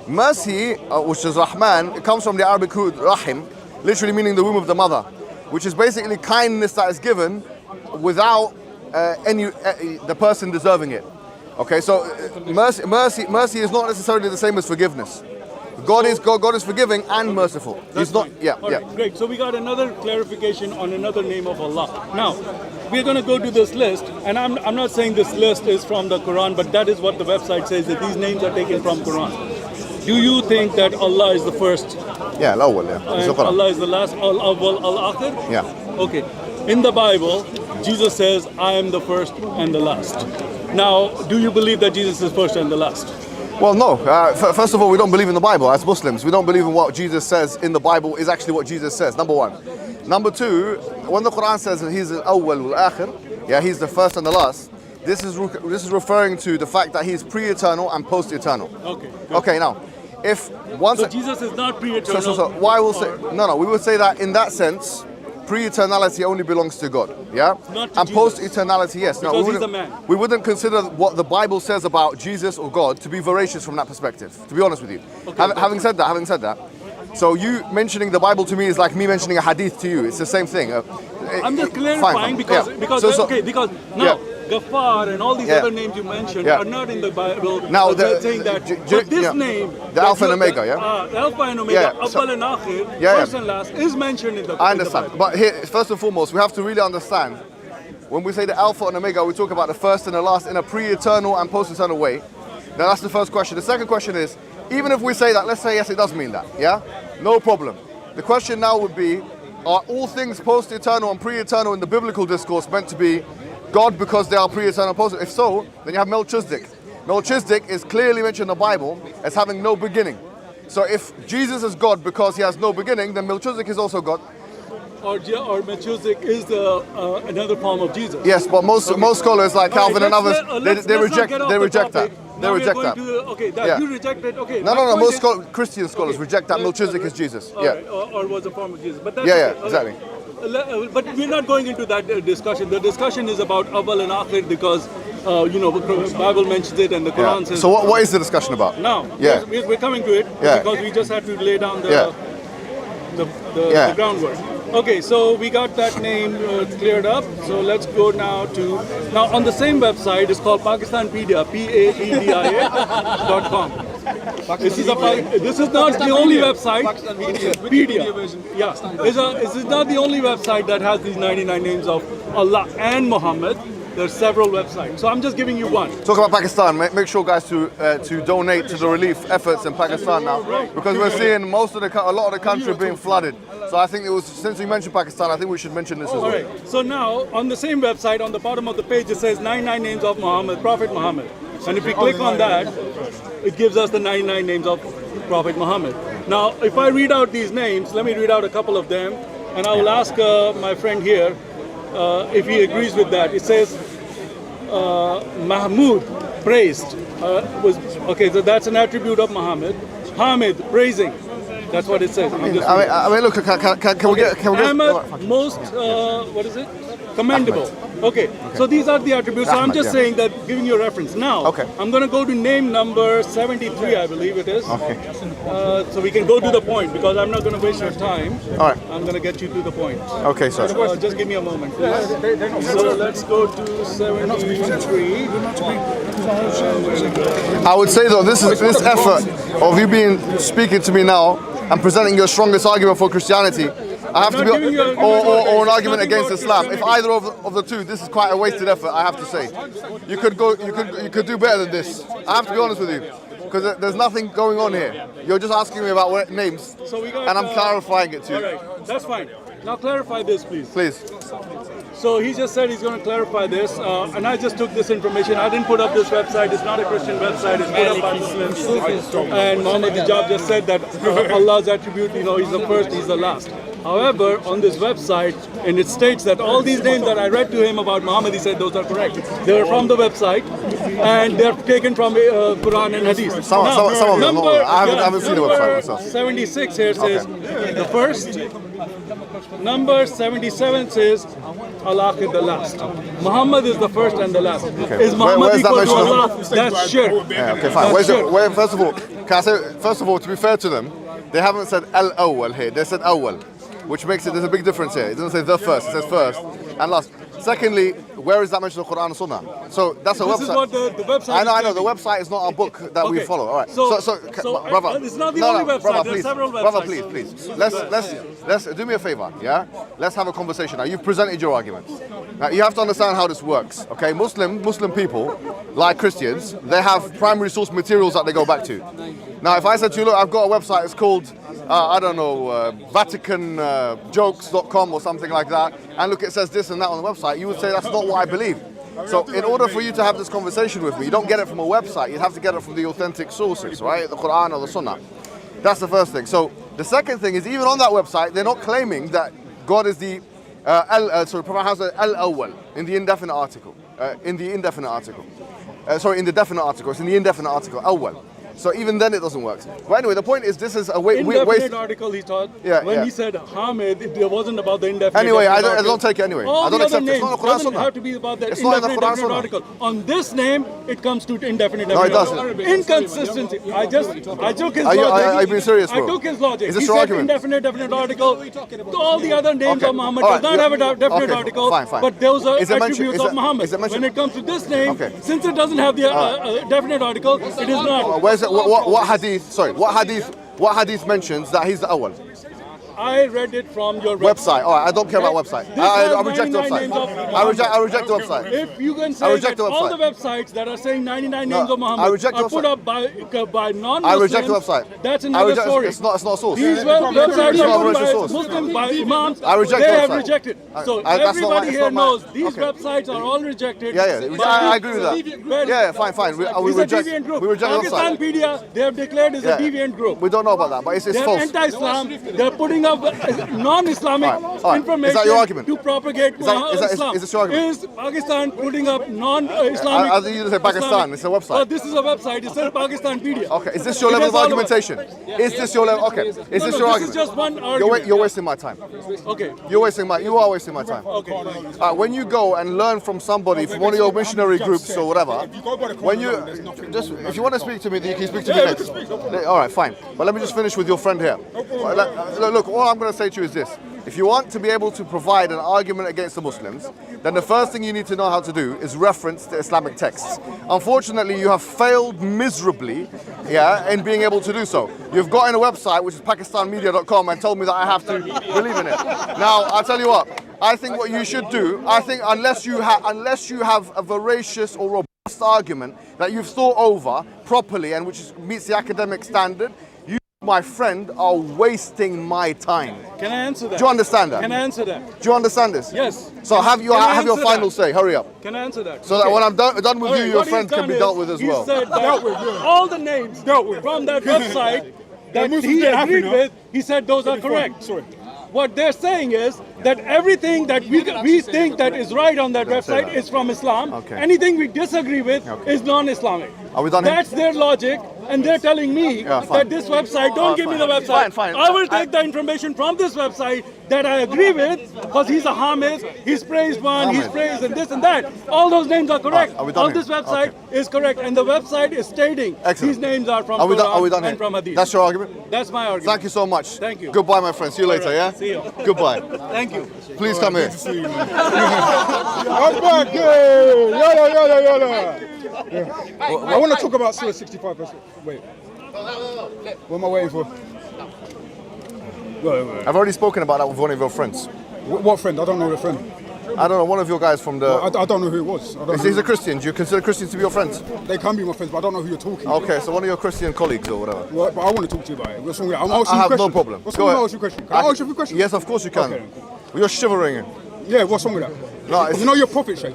Mercy, which is Rahman, it comes from the Arabic root Rahim, literally meaning the womb of the mother, which is basically kindness that is given without the person deserving it. Okay, so mercy is not necessarily the same as forgiveness. God is forgiving and merciful. That's He's not. fine. Yeah, All yeah. right, great. So we got another clarification on another name of Allah. Now, we're going to go to this list, and I'm not saying this list is from the Quran, but that is what the website says, that these names are taken from Quran. Do you think that Allah is the first? Yeah, Al-Awwal, yeah. It's the And Quran. Allah is the last, Al-Awwal, Al-Akhir? Yeah. Okay. In the Bible, Jesus says, I am the first and the last. Now, do you believe that Jesus is first and the last? Well, no. First of all, we don't believe in the Bible as Muslims. We don't believe in what Jesus says in the Bible is actually what Jesus says, number one. Number two, when the Quran says that he's al-awwal wal-akhir, yeah, he's the first and the last, this is referring to the fact that he's pre-eternal and post-eternal. Okay. Good. Okay, now, if once... So Jesus is not pre-eternal. So why will say... No, we would say that in that sense, pre-eternality only belongs to God, yeah? Not to and Jesus. post-eternality, yes. Because we he's wouldn't, a man. we wouldn't consider what the Bible says about Jesus or God to be veracious from that perspective, to be honest with you. Okay, Having said that, so you mentioning the Bible to me is like me mentioning a hadith to you. It's the same thing. I'm just clarifying fine. because Yeah. because So- because now Ghaffar and all these Yeah. other names you mentioned Yeah. are not in the Bible. Now, they're saying that but this name, the that Alpha and you- Omega, yeah? The Alpha and Omega, Yeah, so- Awwal and Akhir, Yeah, first yeah. and last, is mentioned in the. I in the understand, Bible. but here, first and foremost, we have to really understand when we say the Alpha and Omega, we talk about the first and the last in a pre-eternal and post-eternal way. Now that's the first question. The second question is, even if we say that, let's say yes, it does mean that, yeah? No problem. The question now would be, are all things post-eternal and pre-eternal in the biblical discourse meant to be God because they are pre-eternal post? If so, then you have Melchizedek. Melchizedek is clearly mentioned in the Bible as having no beginning. So if Jesus is God because he has no beginning, then Melchizedek is also God. Or Melchizedek is another form of Jesus. Yes, but most scholars like All right, Calvin and others, let's they not reject get off they the reject that. topic. They Now reject we're that. going to, okay, that Yeah. you reject it. Okay. No, my point most is- Christian scholars okay, reject that let's- Melchizedek is Jesus. all Yeah. right, or was a form of Jesus. But that's Yeah, okay. yeah, Okay. exactly. But we're not going into that discussion. The discussion is about Awwal and Akhir because the Bible mentions it and the Quran Yeah. says. So what is the discussion about? Now, Yeah. we're coming to it Yeah. because we just have to lay down the Yeah. Yeah. the groundwork. Okay, so we got that name cleared up. So let's go now on the same website. It's called Pakistanpedia, PAEDIA.com. This is not the only website. Pedia. Yeah, this is not the only website that has these 99 names of Allah and Muhammad. There's several websites. So I'm just giving you one. Talk about Pakistan. Make sure, guys, to donate to the relief efforts in Pakistan now, because we're seeing a lot of the country being flooded. So I think since we mentioned Pakistan, I think we should mention this as well. All right. So now on the same website, on the bottom of the page, it says 99 names of Muhammad, Prophet Muhammad. And if we click on that, it gives us the 99 names of Prophet Muhammad. Now, if I read out these names, let me read out a couple of them, and I will ask my friend here if he agrees with that. It says Mahmud, praised. So that's an attribute of Muhammad. Hamid, praising. That's what it says. I mean, look, can we get... Ahmad, most, what is it? Commendable. Okay, so these are the attributes. So I'm Ahmad, just yeah. saying that, giving you a reference. Now, Okay. I'm going to go to name number 73, I believe it is. Okay. So we can go to the point because I'm not going to waste your time. All right. I'm going to get you to the point. Okay, sir. Just give me a moment, please. So let's go to 73. I would say though, this effort of you speaking to me now and presenting your strongest argument for Christianity, I have to be, or an argument against Islam. If either of the two, this is quite a wasted effort. I have to say, you could do better than this. I have to be honest with you, because there's nothing going on here. You're just asking me about names, and I'm clarifying it to you. All right, that's fine. Now clarify this, please. Please. So he just said he's going to clarify this, and I just took this information. I didn't put up this website. It's not a Christian website. It's put up by Muslims. And Mohammad Hijab just said that Allah's attribute, He's the first, He's the last. However, on this website, and it states that all these names that I read to him about Muhammad, he said those are correct. They are from the website, and they're taken from Quran and Hadith. Some of them. I haven't seen the website myself. 76 here says the first. Number 77 says Al-Akhir, the last. Muhammad is the first and the last. Is Muhammad Where's that equal to mentioned? Allah? That's shirk. Yeah, okay, fine. First of all, Can I say, first of all, to be fair to them, they haven't said al-awwal here. They said awwal, which makes it, there's a big difference here. It doesn't say the first, it says first and last. Secondly, where is that mentioned in the Quran and Sunnah? So that's a website. This is what the website I know. The website is not our book that we follow. All right. So, brother, it's not the only website. Brother, There's please, several websites. brother, please. Let's do me a favor. Yeah. Let's have a conversation. Now you've presented your arguments. Now you have to understand how this works. Okay. Muslim people, like Christians, they have primary source materials that they go back to. Now, if I said to you, look, I've got a website. It's called VaticanJokes.com or something like that, and look, it says this and that on the website, you would say that's not what I believe. So in order for you to have this conversation with me, you don't get it from a website, you'd have to get it from the authentic sources, right? The Quran or the Sunnah. That's the first thing. So the second thing is, even on that website, they're not claiming that God is the Prophet has al-awwal in the indefinite article. In the definite article. It's in the indefinite article, awwal. So even then it doesn't work. But anyway, the point is, this is a indefinite article he thought. When he said Hamid, it wasn't about the indefinite. Anyway, I don't take it anyway. All I don't the accept other it. It's names not the Quran doesn't Sunnah. have to be about that It's not in the indefinite Quran Sunnah. article. On this name, it comes to indefinite. No, it doesn't. Inconsistency. I took his Are logic. you being serious, bro? I took his logic. Is this He your said argument? indefinite definite article. All the other names Okay. of Muhammad All does right. not have a definite Okay. article. Fine. But those are Is it mentioned- attributes is of it- Muhammad. is it mentioned- When it comes to this name, Okay. since it doesn't have the definite article, it is not. Where's it? What hadith? Sorry, what hadith mentions that he's the awwal? I read it from your Website. All right, I don't care about website. This I has reject the 99 website. names of I reject the website. If you can I say reject that the all website. the websites that are saying 99 No, names of I Muhammad reject the are put up by non-Muslims, I reject the website. that's another story. It's not a source. These It's websites not a are put version by source. Muslims, by imams. I reject they the have website. rejected. So that's not everybody my- it's here not my- knows these okay. websites are all rejected. Yeah. I agree with that. Yeah, fine. We It's a reject. deviant group. We reject the website. Pakistanpedia, they have declared is a deviant group. We don't know about that, but it's They're false. anti-Islam. They're putting up non-Islamic All right. information Is that your argument? to propagate Islam. Is this your argument? Is Pakistan putting up non-Islamic? I think you say Pakistan. It's a website. Oh, this is a website. It says Pakistanpedia. Okay. Is this your level of argumentation? Is this your level? Okay. Is this your This argument? is just one argument. You're wasting my time. Okay. You are wasting my time. Okay. When you go and learn from somebody from one of your missionary groups or whatever, when you just if you want to speak to me, then you can speak to me next. All right, fine. But let me just finish with your friend here. Look, all I'm going to say to you is this: if you want to be able to provide an argument against the Muslims, then the first thing you need to know how to do is reference the Islamic texts. Unfortunately, you have failed miserably, in being able to do so. You've got in a website which is pakistanmedia.com and told me that I have to believe in it. Now, I'll tell you what. I think what you should do, unless you have a voracious or robust argument that you've thought over properly and which meets the academic standard, you, my friend, are wasting my time. Can I answer that? Do you understand that? Can I answer that? Do you understand this? Yes. So have your final say. Hurry up. Can I answer that? So that when I'm done with you, your what friend he's can be done dealt is with as he well. said that all the names from that website that he agreed with, he said those are correct. What they're saying is that everything that we think that is right on that website is from Islam. Okay. Anything we disagree with is non-Islamic. Are we done here? That's their logic, and they're telling me that this website, don't give me the website. Fine. I will take the information from this website that I agree with, because he's a Hamid, he's praised one, he's praised and this and that. All those names are correct. Are we done All here? this website is correct, and the website is stating these names are from Quran and from Hadith. That's your argument? That's my argument. Thank you so much. Thank you. Goodbye, my friend. See you later, yeah? See you. Goodbye. Thank you. Please come here. I'm back, yalla. I want to talk about Surah 65. Wait. What am I waiting for? Wait. I've already spoken about that with one of your friends. What friend? I don't know the friend. I don't know, one of your guys from the... I don't know who it was. He's a Christian. Do you consider Christians to be your friends? They can be my friends, but I don't know who you're talking to. Okay, so one of your Christian colleagues or whatever. Well, but I want to talk to you about it. What's wrong with it? I have no problem. What's Go wrong ahead. with ask you a question? Can I ask you a few questions? Yes, of course you can. Okay. You're shivering. Yeah, what's wrong with that? No, it's- You know your prophet shook.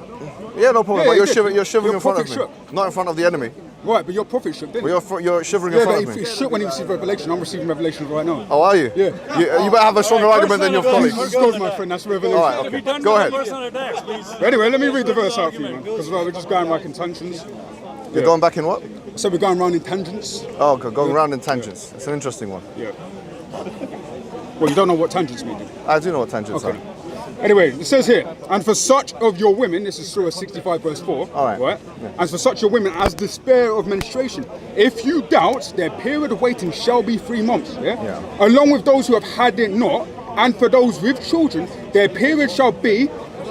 Yeah, no problem. Yeah, but you're yeah. shivering. You're shivering Your in front of prophet me, shook. not in front of the enemy. Right, but your prophet shook, didn't But he? you're shivering in Yeah, front but of me. it shook when he received revelation. I'm receiving revelation right now. Oh, are you? Yeah. You better have a stronger argument than your colleagues. It's God, my friend. That's revelation. All right, okay. Go ahead. Attacks, please. But anyway, let me read the verse out for you, man. Because we're just going like in tangents. You're going back in what? So we're going around in tangents. Oh, okay, going round in tangents. It's an interesting one. Yeah. Well, you don't know what tangents mean. I do know what tangents Okay. are. Anyway, it says here, and for such of your women, this is Surah 65 verse 4, All right. Yeah. And for such your women as despair of menstruation, if you doubt, their period of waiting shall be 3 months, yeah? Along with those who have had it not, and for those with children, their period shall be,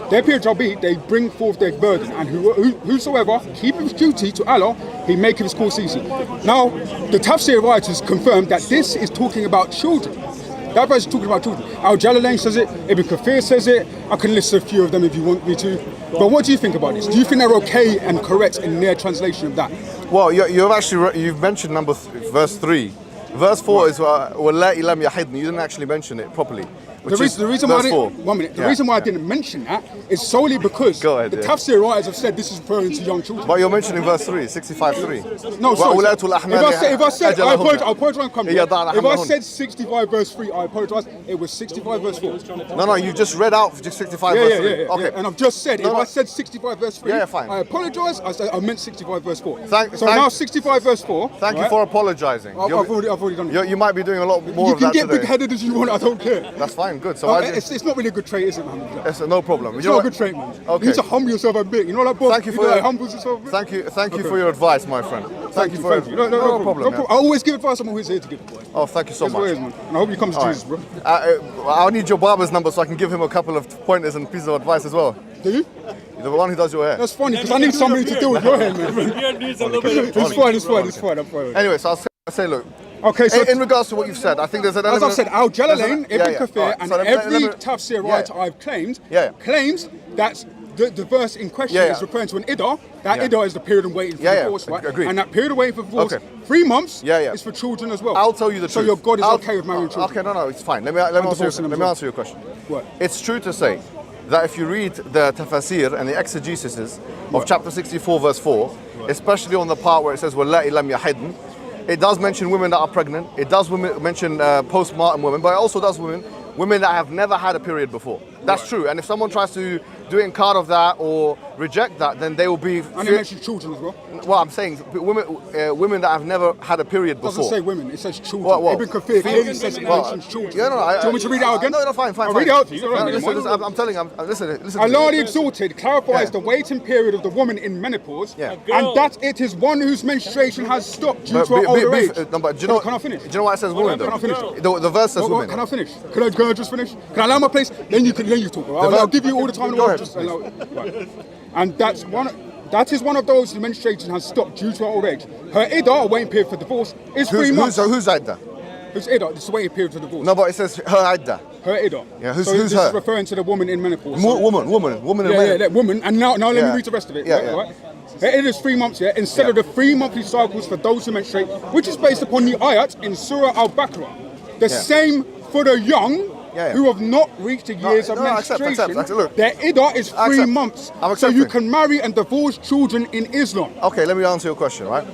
they bring forth their burden, and whosoever keepeth his duty to Allah, he maketh his course easy. Now, the tafsir writers confirm that this is talking about children. That verse is talking about children. Al-Jalalain says it, Ibn Kathir says it, I can list a few of them if you want me to. But what do you think about this? Do you think they're okay and correct in their translation of that? Well, you've mentioned verse 3. Verse 4 is وَاللَّائِ لَمْ يَحِضْنِ. You didn't actually mention it properly. The reason why I didn't mention that is solely because the tafsir writers have said this is referring to young children. But you're mentioning verse 3, 65:3. No, sorry. If I said, I apologize. If I said 65 verse 3, I apologize. It was 65 verse 4. No, you just read out 65 verse 3. Yeah. Okay. And I've just said, if I said 65 verse 3, fine. I apologize. I meant 65 verse 4. Now 65 verse 4. Thank you for apologizing. I've already done it. You might be doing a lot more of that today. You can get big-headed as you want, I don't care. That's fine, good. So it's not really a good trait, is it, Mohammad Hijab? It's no problem. It's not a good trait, man. Okay. You need to humble yourself a bit. You know that book? Thank you for your, humbles yourself a bit? Thank you for your advice, my friend. Thank you for no problem. I always give advice to someone who's here to give advice. Oh, thank you so much. Man. And I hope you come to Jesus, bro. I'll need your barber's number so I can give him a couple of pointers and pieces of advice as well. Do you? You're the one who does your hair. That's funny because I need somebody to deal with your hair, man. It's fine. Anyway, so I'll say, look. Okay, so in regards to what you've said, I think there's an element. As I said, Al-Jalalain, Ibn Kathir, and every tafsir writer I've claimed claims that the verse in question is referring to an iddah. That iddah is the period of waiting for divorce, right? Agreed. And that period of waiting for divorce, 3 months, is for children as well. I'll tell you the truth. So your God is okay with marrying children? Okay, no, it's fine. Let me answer your question. What? It's true to say that if you read the tafasir and the exegesis of chapter 64 verse 4, especially on the part where it says وَاللَّائِ لَمْ يَحِضْنِ, it does mention women that are pregnant, it does mention postpartum women, but it also does women that have never had a period before. That's true, and if someone tries to do inkar of that or reject that, then they will be... And it mentions children as well? Well, I'm saying women that have never had a period before. It doesn't say women, it says children. Ibn Kathir clearly says it mentions children. Yeah, do you want me to read it out again? No, fine. I'll read it out to you. I'm telling you, listen. Allah the Exalted clarifies the waiting period of the woman in menopause, and that it is one whose menstruation has stopped due to her older age. Can I finish? Do you know why it says women, though? Can I finish? The verse says women. Can I finish? Can I just finish? Can I allow my place? Then you talk. I'll give you all the time. Go ahead. And that is one of those whose menstruation has stopped due to her old age. Her iddah, or waiting period for divorce, is 3 months. Who's iddah? Who's iddah? This is waiting period for divorce. No, but it says her iddah. Her iddah. Yeah, who's this her? is referring to the woman in menopause. Woman in menopause. Yeah, woman. And now let me read the rest of it. Right? Her iddah is 3 months, instead of the 3 monthly cycles for those who menstruate, which is based upon the ayat in Surah Al-Baqarah. The same for the young, who have not reached the years of menstruation. Look, their iddah is 3 months. So you can marry and divorce children in Islam. Okay, let me answer your question, right?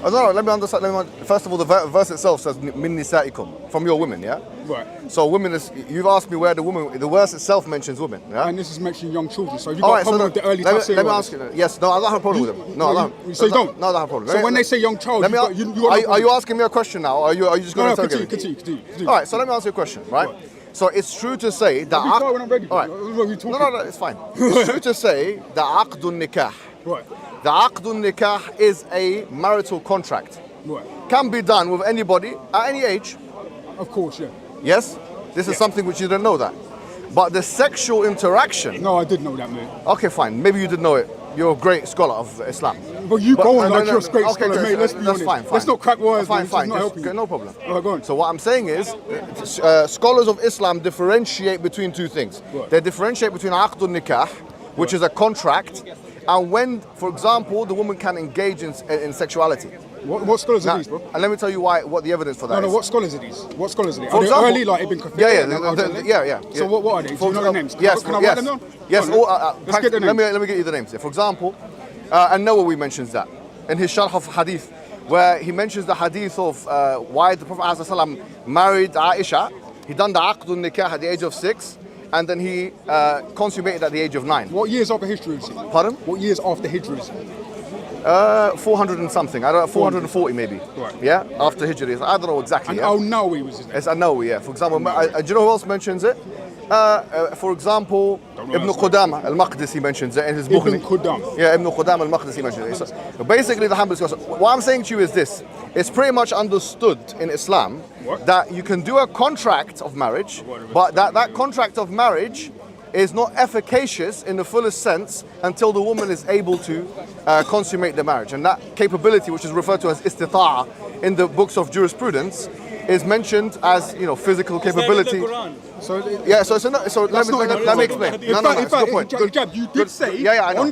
Let me understand. First of all, the verse itself says min nisaikum, from your women, yeah? Right. So women is, you've asked me where the verse itself mentions women, yeah? And this is mentioning young children. So you've got a problem with the early tafsir. Let me ask you. Yes, no, I don't have a problem with them. No, I don't. So you don't? No, I don't have a problem. So when they say young child, are you asking me a question now? Or are you just going to continue. All right, so let me answer your question, right? So it's true to say that... All right. No, it's fine. It's true to say that aqdun nikah. Right. The aqdun nikah is a marital contract. Right. Can be done with anybody at any age. Of course, yeah. Yes? This is something which you didn't know that. But the sexual interaction... No, I did know that, man. Okay, fine. Maybe you did know it. You're a great scholar of Islam. But you go on like you're a great scholar, mate. Let's be honest. Fine. Let's not crack wires, fine. No problem. Go on. So what I'm saying is, scholars of Islam differentiate between two things. Right. They differentiate between aqdun nikah, which is a contract, and when, for example, the woman can engage in sexuality. What scholars are these, bro? And let me tell you what the evidence for that is. No, what scholars are these? What scholars are these? For example, early, like Ibn Kathir? Yeah. So what are they? Do you know the names? Yes. Can I write them down? Yes. Let's get the names. Let me get you the names. For example, An-Nawawi mentions that in his Sharh of Hadith, where he mentions the hadith of why the Prophet ﷺ married Aisha. He done the aqdun nikah at the age of 6, and then he consummated at the age of 9. What years after Hijra is it? Pardon? What years after Hijra is it? 400 and something. I don't know, 440 maybe. Right. Yeah, after Hijri. I don't know exactly. And Al-Nawawi was his name. It's An-Nawawi, yeah. For example, do you know who else mentions it? For example, Ibn Qudama al-Maqdisi mentions it in his book. Ibn Qudama. Yeah, Ibn Qudama al-Maqdisi mentions it. So basically, the Hanbali scholars. What I'm saying to you is this: it's pretty much understood in Islam that you can do a contract of marriage, but that contract of marriage is not efficacious in the fullest sense until the woman is able to consummate the marriage. And that capability, which is referred to as istita'a in the books of jurisprudence, is mentioned as, you know, physical capability. So let me explain. No, it's a good point. Hijab, you did say. Yeah, I know.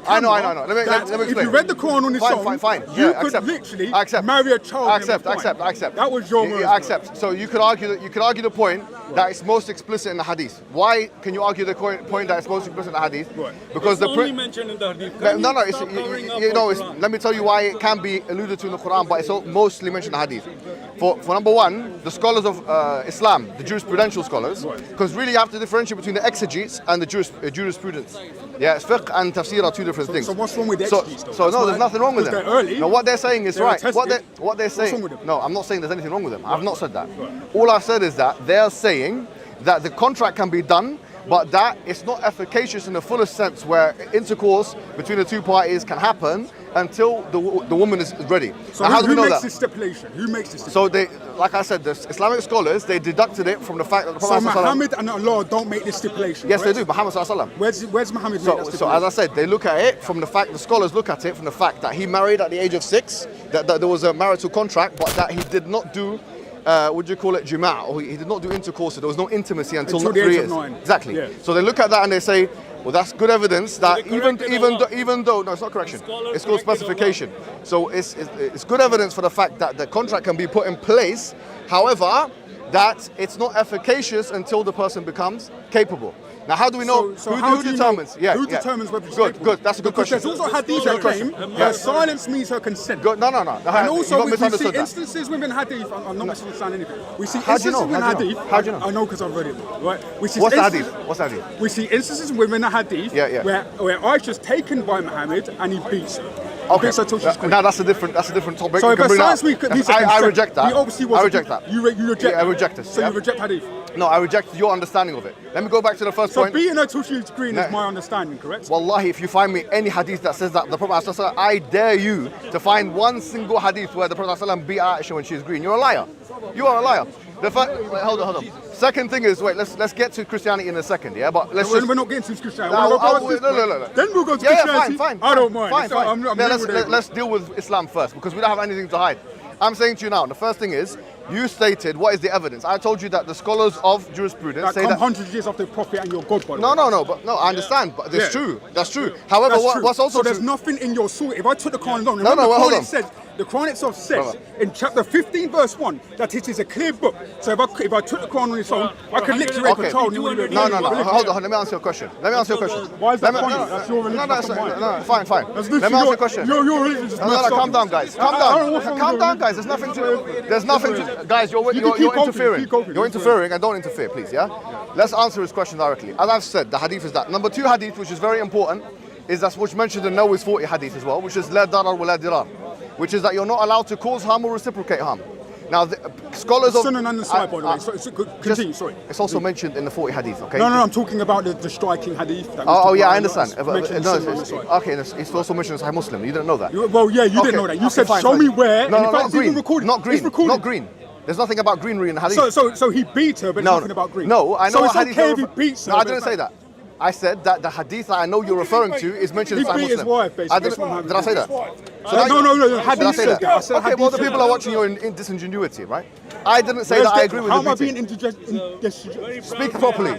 Let me explain. If you read the Quran on its own, fine. you could literally marry a child. I accept. That was your word. I accept. So you could argue the point that it's most explicit in the hadith. Why can you argue the point that it's most explicit in the hadith? Because it's only mentioned in the hadith. Let me tell you why it can be alluded to in the Quran, but it's mostly mentioned in the hadith. For number one, the scholars of Islam, the jurisprudential scholars, because really you have to differentiate between the exegetes and the jurisprudence. Yeah, fiqh and tafsir are two different things. So what's wrong with the exegetes? So no, there's nothing wrong with them. They're early. No, what they're saying is right. What they're saying. What's wrong with them? No, I'm not saying there's anything wrong with them. I've not said that. All I've said is that they're saying that the contract can be done, but that it's not efficacious in the fullest sense, where intercourse between the two parties can happen until the woman is ready. So now, how do we know that? Who makes this stipulation? So they, like I said, the Islamic scholars, they deducted it from the fact that the Prophet So Muhammad and Allah don't make this stipulation. Yes, correct? they do. Muhammad sallallahu. Where's Muhammad made that stipulation? So as I said, they look at it from the fact, the scholars look at it from the fact that he married at the age of 6, that there was a marital contract, but that he did not do jima', or he did not do intercourse. There was no intimacy until the 3 age years. of 9. Exactly. Yeah. So they look at that and they say, well, that's good evidence that even though no, it's not correction. It's called specification. So it's good evidence for the fact that the contract can be put in place. However, that it's not efficacious until the person becomes capable. Now, how do we know? Who determines? Who determines whether she's capable? Good. That's a good question. There's also hadith that claim that silence means her consent. No. And also, we see instances within hadith. I'm not misunderstanding anything. We see instances within hadith. How do you know? I know because I've read it. Right. What's the hadith? We see instances within the hadith where Aisha's taken by Muhammad and he beats her. Okay. Now that's a different topic. So if silence I reject that. He obviously was. I reject that. You reject. Yeah, I reject it. So you reject hadith. No, I reject your understanding of it. Let me go back to the first point. So beating her till she's green is my understanding, correct? Wallahi, if you find me any hadith that says that the Prophet ﷺ, I dare you to find one single hadith where the Prophet ﷺ beat Aisha when she's green. You're a liar. You are a liar. Hold on. Second thing is, let's get to Christianity in a second, yeah? But we're not getting to Christianity. No. Then we'll go to Christianity. Fine. I don't mind. Fine. Let's deal with Islam first, because we don't have anything to hide. I'm saying to you now, the first thing is, you stated, what is the evidence? I told you that the scholars of jurisprudence say that 100 years after the Prophet and your God, by the way. No, I understand, but that's true. That's true. However, what's also so there's true? nothing in your soul. If I took the Quran alone, hold on. The Quran itself says in chapter 15, verse 1, that it is a clear book. So if I took the Quran on its own, I could literally rape a child. No. Hold on. Let me answer your question. Why is that funny? That's your religion. No, fine. Let me answer your question. Your religion is No, calm down, guys. Calm down, guys. There's nothing to. Guys, you're interfering. You're interfering, and don't interfere, please. Yeah. Let's answer his question directly. As I've said, the hadith is that. Number 2 hadith, which is very important, is that's what's mentioned in Nawawi's 40 hadith as well, which is la darar wa la dirar, which is that you're not allowed to cause harm or reciprocate harm. Now, the scholars of Sunan and Nasai, by the way. Continue. Sorry. It's also mentioned in the 40 hadith. Okay. No. I'm talking about the striking hadith. I understand. It's also mentioned in Sahih Muslim. You didn't know that. You didn't know that. You said, show me where. No, not green. There's nothing about greenery in the hadith. So he beat her, but nothing about green. No, I know. So it's okay if he beats her. No, I didn't say that. I said that the hadith that I know you're referring to is mentioned in Sahih Muslim. He beat his wife, basically. Did I say that? No. Hadith said that. Okay, well, the people are watching your disingenuity, right? I didn't say that I agree with you. How am I being indigestion? Speak properly.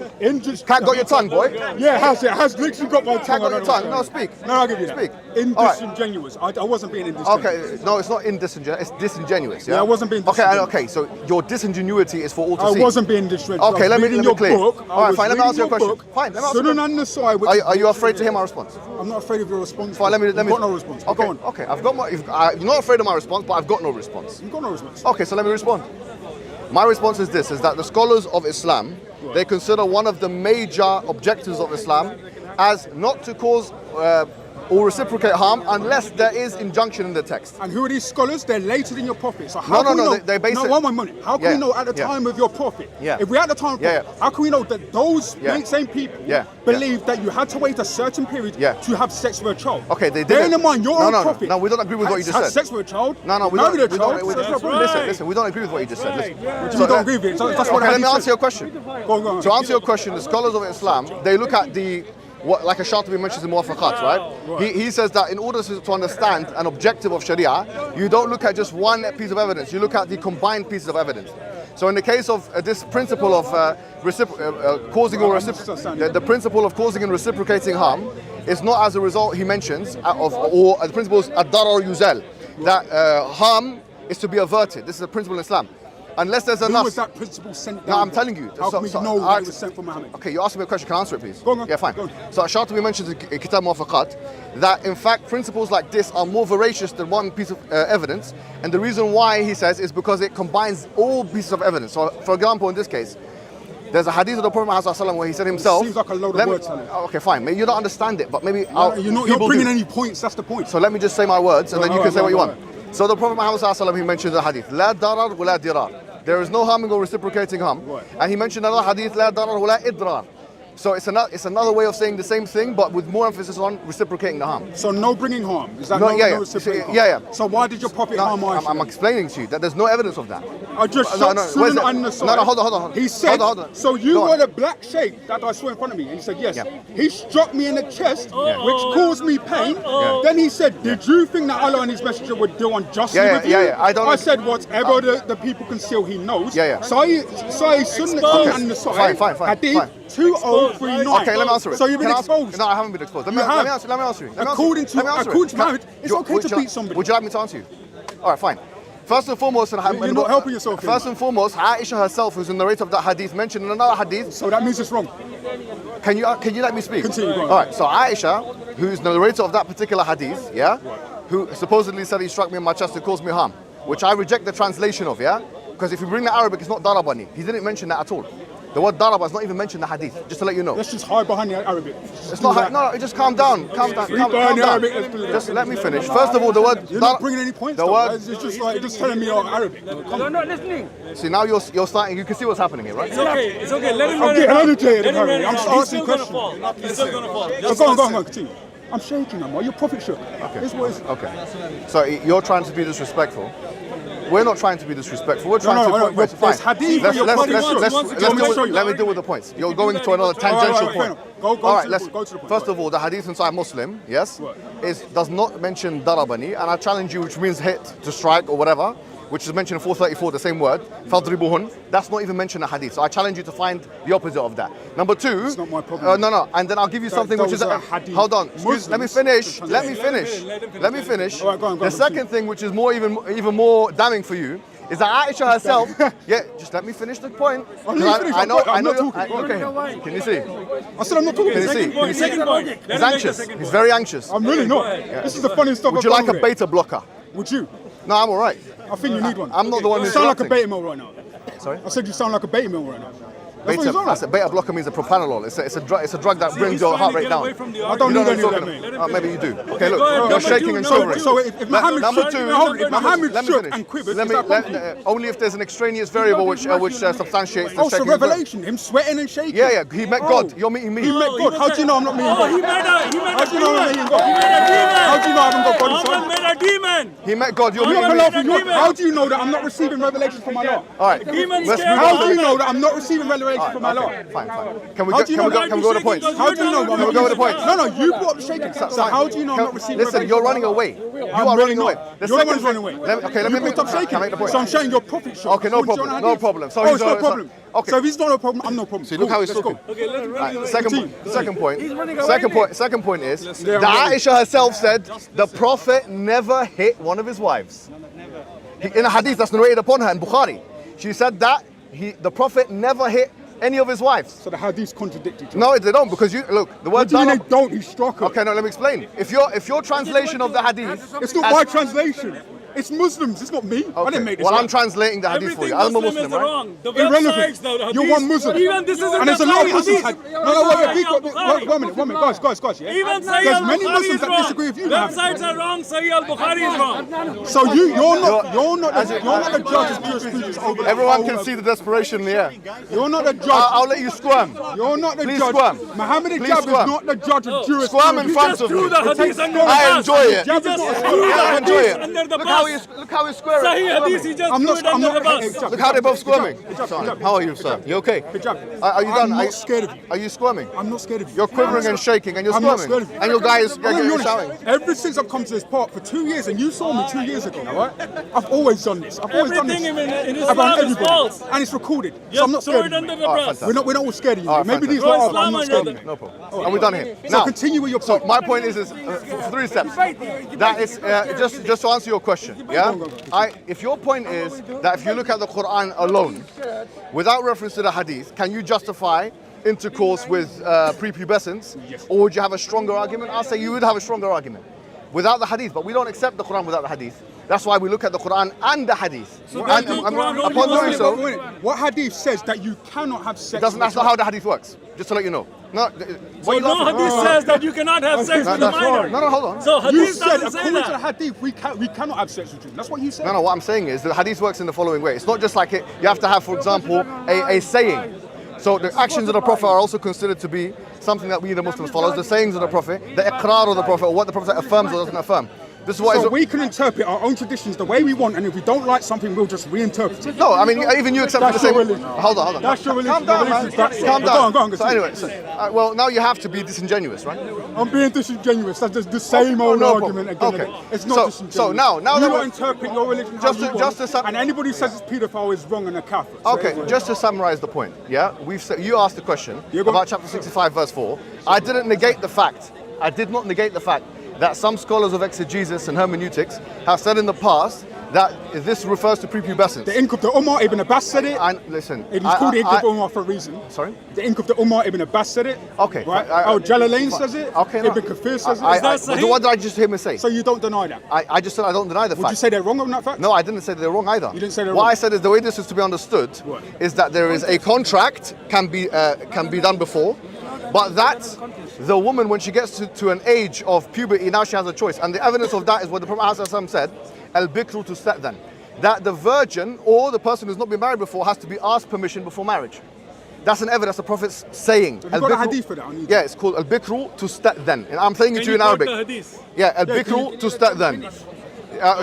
Cat got your tongue, boy. Yeah, it has literally got my tongue. Cat got your tongue. No, speak. No, I'll give you that. Speak. Disingenuous. I wasn't being indisingenuous. Okay, no, it's not disingenuous. It's disingenuous. Yeah, I wasn't being disingenuous. Okay, so your disingenuity is for all to see. I wasn't being disingenuous. Okay, let me clear. All right, fine. Let me answer your question. Fine. Let me answer your question. Are you afraid to hear my response? I'm not afraid of your response. Fine. Let me. I've got no response. Okay. Go on. Okay. I've got my. You're not afraid of my response, but I've got no response. You've got no response. Okay, so let me respond. My response is this: is that the scholars of Islam, they consider one of the major objectives of Islam as not to cause or reciprocate harm unless there is injunction in the text. And who are these scholars? They're later than your prophet. So No, they base it. One minute. How can we know at the time of your prophet? Yeah. If we're at the time of prophet, how can we know that those same people believe that you had to wait a certain period to have sex with a child? Okay, they did. Bearing in mind, your own prophet. No, we don't agree with what you just said. Had sex with a child. No, we don't. Listen, we don't agree with what you just said. Listen. We don't agree with it. So that's what let me answer your question. Go on. To answer your question, the scholars of Islam, they look at like a Shatibi mentions in Muwafaqat, right? He says that in order to understand an objective of Sharia, you don't look at just one piece of evidence, you look at the combined pieces of evidence. So in the case of this principle of causing or the principle of causing and reciprocating harm is not as a result, he mentions, or the principle is ad-darar yuzal, that harm is to be averted. This is a principle in Islam. Unless there's enough. Who was that principle sent down? No, I'm telling you. How can we know that it was sent from Muhammad? Okay, you asked me a question. Can I answer it, please? Go on. Yeah, fine. Go on. So Shatibi mentions in Kitab Muwafaqat that in fact principles like this are more voracious than one piece of evidence, and the reason why he says is because it combines all pieces of evidence. So, for example, in this case, there's a hadith of the Prophet Muhammad where he said himself. Seems like a load of words. Okay, fine. Maybe you don't understand it, but maybe you're not bringing any points. That's the point. So let me just say my words, and then you can say what you want. So the Prophet Muhammad he mentioned the hadith, la darar wa la dirar. There is no harming or reciprocating harm. And he mentioned another hadith, la darar wa la idrar. So it's another way of saying the same thing, but with more emphasis on reciprocating the harm. So no bringing harm. Is that no, reciprocating harm? Yeah. So why did your prophet harm Aisha? I'm explaining to you that there's no evidence of that. I just shot Sunan an-Nasai. No, hold on. He said, hold on. So you were the black shape that I saw in front of me? And he said, yes. Yeah. He struck me in the chest, which caused me pain. Then he said, did you think that Allah and his messenger would deal unjustly with you? I said, whatever the people conceal, he knows. So Sunan an-Nasai, hadith 2039. Okay, let me answer it. So you've been exposed. No, I haven't been exposed. Let me answer you. According to Muhammad, it's okay to beat somebody. Would you like me to answer you? All right, fine. First and foremost, you're not helping yourself. First and foremost, Aisha herself, who's the narrator of that hadith, mentioned in another hadith. So that means it's wrong. Can you let me speak? Continue. Go on. All right. So Aisha, who's the narrator of that particular hadith, who supposedly said he struck me in my chest to cause me harm, which I reject the translation of, because if you bring the Arabic, it's not darabani. He didn't mention that at all. The word daraba is not even mentioned in the hadith, just to let you know. Let's just hide behind the Arabic. It's not. No, just calm down. Calm down. Just let me finish. First of all, the word. You're not bringing any points. The word. It's just like just telling me Arabic. You're not listening. See, now you're starting. You can see what's happening here, right? It's okay. Let him I'm getting educated. I'm asking questions. He's still gonna fall. Go on. Continue. I'm shaking, man. Your prophet shook. Okay. So you're trying to be disrespectful. We're not trying to be disrespectful. We're trying to point points. Let me deal with the points. You're going to another tangential point. Go to the point. First of all, the hadith inside Muslim, does not mention darabani, and I challenge you, which means hit, to strike or whatever, which is mentioned in 434, the same word, fadribuhun. That's not even mentioned in the hadith. So I challenge you to find the opposite of that. Number two, it's not my problem. No, and then I'll give you something which is hold on. Let me finish. Let me finish. The second thing, which is even more damning for you, is that Aisha herself. Just let me finish the point. I know. Okay. Can you see? I said I'm not talking. Can you see? Second point. He's anxious. He's very anxious. I'm really not. This is the funniest stuff. Would you like a beta blocker? Would you? No, I'm all right. I think you need one. I'm not the one who's You sound like a beta male right now. Sorry? I said you sound like a beta male right now. Beta blocker means a propranolol. It's a drug that brings your heart rate down. I don't need any of that, mate. Maybe you do. Okay, look, you're shaking and shivering. So if Muhammad shook and quivered, only if there's an extraneous variable which substantiates the shaking. So revelation, him sweating and shaking. Yeah, he met God. You're meeting me. He met God. How do you know I'm not meeting God? He met a demon. How do you know I haven't got God inside? Muhammad met a demon. He met God. You're meeting me. How do you know that I'm not receiving revelation from Allah? All right. How do you know that I'm not receiving revelation from Allah? Fine. Can we go to the points? How do you know? Can we go to the points? No, you brought up the shaking. So how do you know I'm not receiving revelation? Listen, you're running away. You are running away. You're the one running away. Let me stop shaking. Can I make the point? So I'm showing your prophet shook. Okay, no problem. No problem. So it's no problem. Okay. So if he's not a problem, I'm no problem. See, look how he's talking. Okay, let's Second point is that Aisha herself said the Prophet never hit one of his wives. In a hadith that's narrated upon her in Bukhari, she said that the Prophet never hit any of his wives. So the hadiths contradict each other. No, they don't, because you look, the word they don't, he struck her. Okay, no, let me explain. If your translation of the hadith, it's not my translation. It's Muslims. It's not me. I didn't make this Well, up. I'm translating the hadith for Everything you. I'm a Muslim Muslim, is right? wrong. The Irrelevant. websites, the hadith, You're one Muslim. Even this is And there's a lot of Muslims. hadith. One minute, guys, yeah. Even Sahih There's many al-Bukhari Muslims is that wrong. disagree with you. Mohammed. Websites are wrong. Sahih al-Bukhari is wrong. So you're not the judge of pure speech over. Everyone can see the desperation in the air. You're not the judge. I'll let you squirm. You're not the Please judge. squirm. Mohammad Please Hijab is squirm. not the judge of jurisprudence. Squirm in front Just of threw me. the hadith under the I bus. enjoy it. He just threw the I enjoy hadith it. under the Look how he's squaring. Sahih hadith, he just I'm threw not. it under the bus. Hijab, Look how they're both squirming. Hijab, Son, Hijab. how are you, sir? You okay? Hijab. Are you done? I'm not scared of you. Are you squirming? I'm not scared of you. You're quivering and shaking and you're I'm not squirming. scared of you. And your guy is I'm gonna be honest, shouting. ever since I've come to this park for 2 years, and you saw me 2 years ago, right? I've always done this. I've always done Everything this. in About Islam is everybody. false. And it's recorded. So Just I'm not throw scared it of under you. the bus. fantastic. We're not all scared of you. Alright, Maybe these fantastic. are. Islam I'm not under scared the- of you. No problem. Are we done here? So continue with your So point. my point is for 3 steps. That is just to answer your question. Yeah. If your point is that if you look at the Quran alone, without reference to the Hadith, can you justify intercourse with prepubescents, or would you have a stronger argument? I'll say you would have a stronger argument without the Hadith, but we don't accept the Quran without the Hadith. That's why we look at the Quran and the Hadith. So And then the Quran only upon doing Muslim- so, Wait a minute. What hadith says that you cannot have sex? that's not how the Hadith works. Just to let you know. No, So what you no laughing at? hadith says that you cannot have sex with a that's minor. wrong. No, hold on. So You hadith said doesn't say according to the that. hadith we cannot have sex with you. That's what you said. No, what I'm saying is the Hadith works in the following way. It's not just like you have to have, for example, a saying. So the actions of the Prophet are also considered to be something that we the Muslims follow. The sayings of the Prophet, the iqrar of the Prophet, or what the Prophet affirms or doesn't affirm. This is what So is. we can interpret our own traditions the way we want, and if we don't like something, we'll just reinterpret it. No, I mean even you accept the That's same. your religion. Hold on. That's your religion. Calm down, Your man. religion, that's- Calm Go down. on, So continue. anyway, well now you have to be disingenuous, right? I'm being disingenuous. That's just the same old no argument problem. again. Okay. It's not So disingenuous. now you that don't we're- interpret your religion how Just you to- want, just to sum- and anybody who says it's paedophile is wrong and a Catholic. Okay, just to summarize the point, yeah, you asked the question Yeah, go on. about chapter 65, verse 4. I did not negate the fact that some scholars of exegesis and hermeneutics have said in the past that this refers to prepubescence. The ink of the Ummah, Ibn Abbas said it. And listen, It was called the ink of the Ummah for a reason. Sorry? The ink of the Ummah, Ibn Abbas said it. Okay, Right? fine. Jalalain says it. Okay, Ibn Kathir says it. what did I just hear me say? So you don't deny that? I just said I don't deny the Would fact. you say they're wrong on that fact? No, I didn't say they're wrong either. You didn't say they're What wrong. I said is the way this is to be understood What? is that there is a contract can be done before, but that the woman when she gets to an age of puberty now she has a choice, and the evidence of that is what the Prophet ﷺ said, "Al bikru tusta'dhan," that the virgin or the person who's not been married before has to be asked permission before marriage. That's an evidence the Prophet's saying. Have you got a hadith for that? I need Yeah, it's called Al bikru tusta'dhan, and I'm saying it Can to you in quote Arabic. the hadith? Yeah, Al Yeah, bikru tusta'dhan.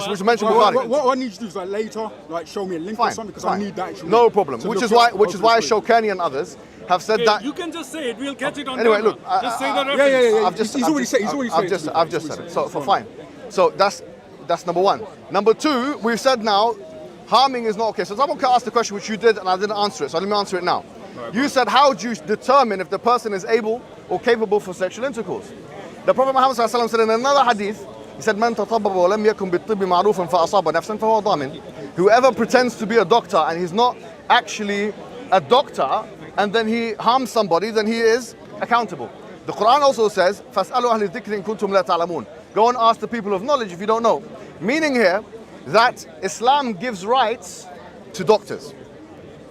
Which mentioned What, Bukhari. what I need you to do is like later, like show me a link or something because I need that actually. No problem. to Which look is why, up which is why hopefully. Shawkani and others have said Okay, that. you can just say it. We'll catch it on Anyway, camera. look, Just say the reference. Yeah. I've just, He's I've already just- said. He's already I've said. I've just said it. So fine. So that's number one. Number two, we've said now, harming is not okay. So someone can ask the question which you did and I didn't answer it. So let me answer it now. You said, how do you determine if the person is able or capable for sexual intercourse? The Prophet Muhammad ﷺ said in another hadith, he said, "Man tatabbaba wa lam yakun bit-tibbi ma'rufan fa asaba nafsan fa huwa dhamin." Whoever pretends to be a doctor and he's not actually a doctor, and then he harms somebody, then he is accountable. The Quran also says, "Fas'alu ahli dhikri in kuntum la ta'lamun." Go and ask the people of knowledge if you don't know. Meaning here that Islam gives rights to doctors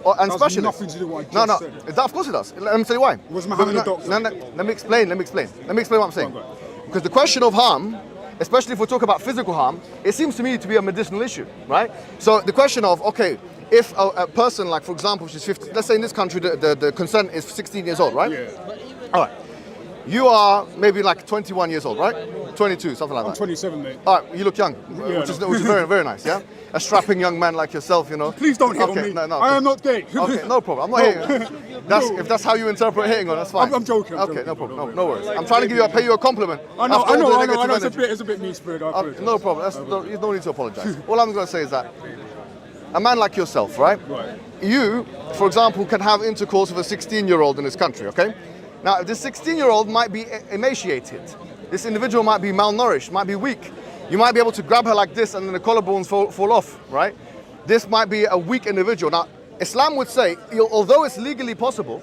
and Has specialists. nothing to do with what I just said. Of course it does. Let me tell you why. Was Muhammad a No, doctor? no, let me explain. Let me explain what I'm saying. Go on. Because the question of harm, especially if we talk about physical harm, it seems to me to be a medicinal issue, right? So the question of, okay, if a person, like for example, she's 50, let's say in this country the consent is 16 years old, right? Yeah. All right. You are maybe like 21 years old, right? 22, something like I'm that. 27, mate. All right, you look young, Yeah, which is no. very, very nice, yeah? A strapping young man like yourself, you know. Please don't hit okay, on me. No, I am not gay. Okay, no problem. I'm not hitting on. If that's how you interpret hitting on, that's fine. I'm joking. Okay, no problem. No worries. I'm trying to pay you a compliment. I know. after all the negative It's energy. a bit mean-spirited. No problem. You don't need to apologize. All I'm going to say is that a man like yourself, right? Right. You, for example, can have intercourse with a 16-year-old in this country, okay? Now, this 16-year-old might be emaciated. This individual might be malnourished, might be weak. You might be able to grab her like this and then the collarbones fall off, right? This might be a weak individual. Now, Islam would say, although it's legally possible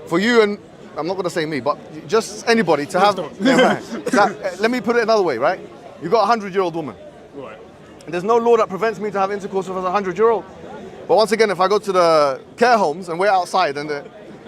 for you and, I'm not going to say me, but just anybody to have, let me put it another way, right? You've got a 100-year-old woman. Right. There's no law that prevents me to have intercourse with a 100-year-old. But once again, if I go to the care homes and we're outside and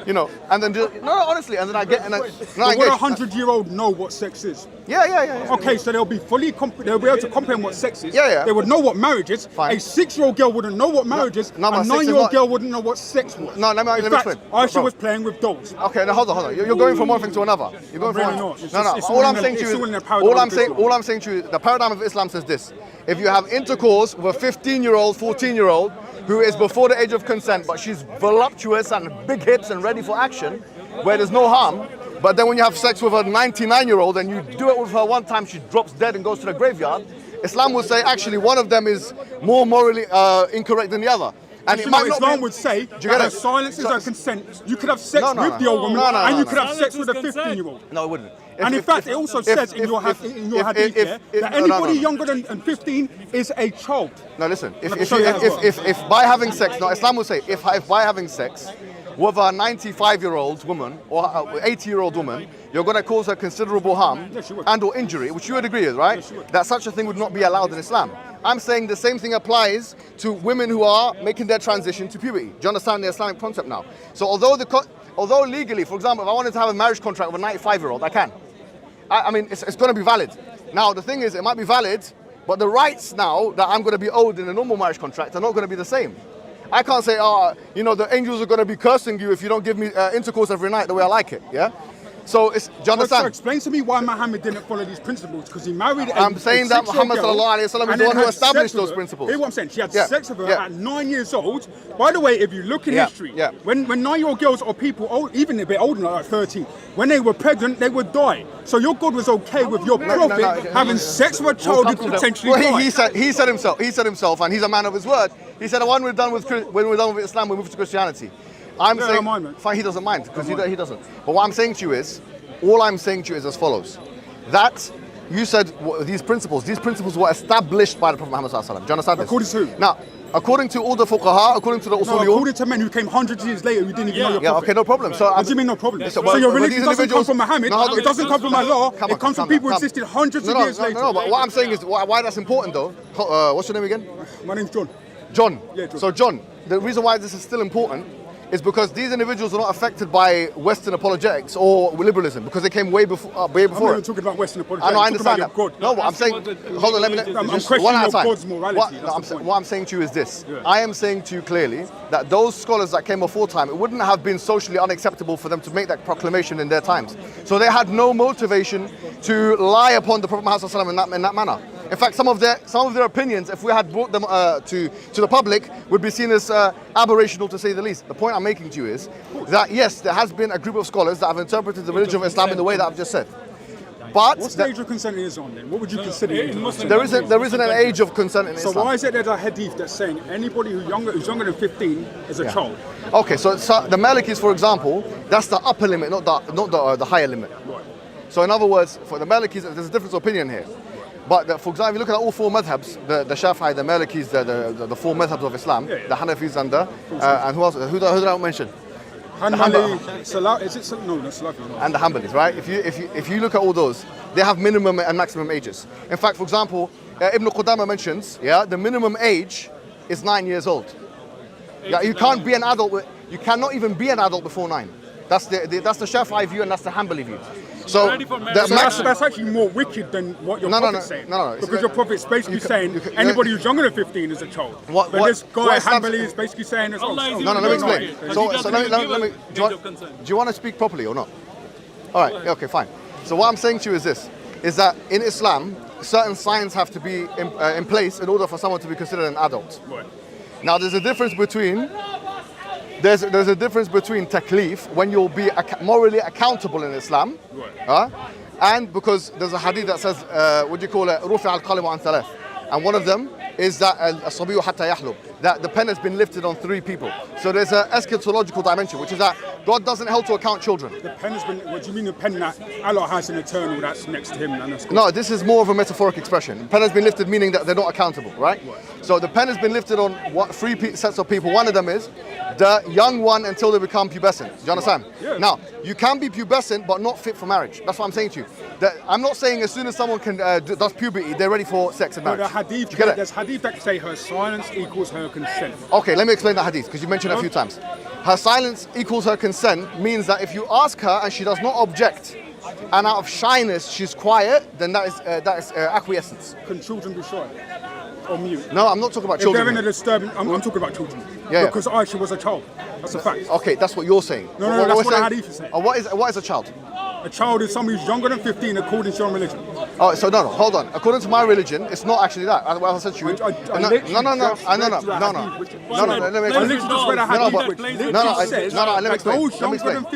and then honestly, and then I get and I Would a 100-year-old know what sex is? Yeah. Okay, so they'll be they'll be able to comprehend what sex is. Yeah. They would know what marriage is. Fine. A 6-year-old girl wouldn't know what marriage is. No, a 9-year-old girl wouldn't know what sex was. No, let me In fact, explain. Aisha was playing with dolls. Okay, now hold on. You're going from one thing to another. You're going Really from not. It's no. just- it's All all I'm in saying the- to it's you all in the is, paradigm of Islam. all I'm saying to you, the paradigm of Islam says this: if you have intercourse with a 15-year-old, 14-year-old who is before the age of consent, but she's voluptuous and big hips and ready for action, where there's no harm. But then when you have sex with a 99-year-old and you do it with her one time, she drops dead and goes to the graveyard. Islam will say actually one of them is more morally incorrect than the other. And it might not Islam be, would say do you get that it? silence is a consent. You could have sex No, no, with no. the old woman, No, no, and no, you no. could have sex with a Silence is consent. 15-year-old. No, it wouldn't. And in fact, it also says in your hadith that anybody younger than 15 is a child. No, listen. Let me show you that as well. If by having sex, no, Islam will say if by having sex with a 95-year-old woman or a 80-year-old woman, you're going to cause her considerable harm Yes, you would. and or injury, which you would agree with, right? Yes, you would. That such a thing would not be allowed in Islam. I'm saying the same thing applies to women who are making their transition to puberty. Do you understand the Islamic concept now? So although legally, for example, if I wanted to have a marriage contract with a 95-year-old, I can. I mean, it's going to be valid. Now, the thing is, it might be valid, but the rights now that I'm going to be owed in a normal marriage contract are not going to be the same. I can't say, the angels are going to be cursing you if you don't give me intercourse every night the way I like it, yeah? So, do you So understand? explain to me why Muhammad didn't follow these principles, because he married I'm saying that Muhammad sallallahu alaihi wasallam is the one who established those principles. Hear what I'm saying? She had Yeah, sex with her yeah. at 9 years old. By the way, if you look in Yeah, history, yeah. when 9-year-old girls or people old, even a bit older, like 13, when they were pregnant, they would die. So your God was okay with your prophet having sex with a child who could potentially die. Well, he said himself, and he's a man of his word. He said, when we're done with Islam, we move to Christianity. I'm Yeah, I saying, don't mind, man. fine, he doesn't mind because he doesn't. But what I'm saying to you is, all I'm saying to you is as follows: that you said these principles were established by the Prophet Muhammad sallallahu alaihi wasallam. Do you understand this? According to who? Now, according to all the fuqaha, according to the No, usuliyun. according to men who came hundreds of years later who didn't even know your Yeah, prophet. okay, no problem. So, What do you mean no problem? So, So your but religion these doesn't come individuals- from Muhammad, No, hold on. it doesn't come from Allah, Come it on, comes from calm people who down. existed hundreds of No, years later. No, but what I'm saying is why that's important though. What's your name again? My name's John. John. Yeah, John. So John, the reason why this is still important is because these individuals are not affected by Western apologetics or liberalism because they came way before I'm not even it. talking about Western apologetics. I know, I I'm talking understand that. about your God. No, but I'm saying, hold on, let me. I'm just questioning one at a your time. God's morality, that's the point. What I'm saying to you is this: Yeah. I am saying to you clearly that those scholars that came before time, it wouldn't have been socially unacceptable for them to make that proclamation in their times. So they had no motivation to lie upon the Prophet Muhammad ﷺ in that manner. In fact, some of their opinions, if we had brought them to the public, would be seen as aberrational to say the least. The point I'm making to you is that yes, there has been a group of scholars that have interpreted the religion of Islam in the way that I've just said. But What stage of consent is on then? What would you consider it? there isn't an age of consent in So Islam. why is it there's a hadith that's saying anybody who's younger than 15 is a child? Okay, so the Malikis, for example, that's the upper limit, not the higher limit. Right. So in other words, for the Malikis, there's a difference of opinion here. But for example, if you look at all four madhabs, the Shafi'i, the Malikis, the four madhabs of Islam, the Hanafis and who else? Who did I mention? Hanbali, Salah, is it Salah? No, that's Salafi. And the Hanbalis, right? If you look at all those, they have minimum and maximum ages. In fact, for example, Ibn Qudama mentions, the minimum age is 9 years old. Yeah, you can't be an adult. You cannot even be an adult before 9. That's the Shafi'i view and that's the Hanbali view. So Ready for marriage. That's actually more wicked than what your prophet's saying. No. Because your prophet's basically saying can- anybody who's younger than 15 is a child. What- but what- this guy, what Hanbali, establishes- is basically saying as well. Allah is No, let me explain. Because So he doesn't let me. give a age of consent. Do you want to speak properly or not? All right. Okay. Fine. So what I'm saying to you is this: is that in Islam, certain signs have to be in place in order for someone to be considered an adult. Right. Now, there's a difference between taklif when you'll be morally accountable in Islam, and because there's a hadith that says, what do you call it? Rufi al-qalam an thalath, and one of them is that as-sabiyu hatta yahlub, that the pen has been lifted on 3 people. So there's an eschatological dimension, which is that God doesn't hold to account children. The pen has been. What do you mean the pen that Allah has an eternal that's next to him? And that's No, this is more of a metaphoric expression. The pen has been lifted, meaning that they're not accountable, right? So the pen has been lifted on three sets of people. One of them is the young one until they become pubescent. Do you understand? Yeah. Now, you can be pubescent but not fit for marriage. That's what I'm saying to you. I'm not saying as soon as someone does puberty, they're ready for sex and marriage. The hadith, Do you get it? there's hadith that say her silence equals her consent. Okay, let me explain that hadith because you mentioned it a few times. Her silence equals her consent means that if you ask her and she does not object, and out of shyness she's quiet, then that is acquiescence. Can children be shy or mute? No, I'm not talking about If children. they're in a disturbing, I'm talking about children. Yeah. Because Aisha was a child. That's a fact. Okay, that's what you're saying. No, that's what the hadith is saying. What is a child? A child is someone who's younger than 15 according to your religion. Oh, so no, hold on. According to my religion, it's not actually that. As I said to you. No. Let me explain.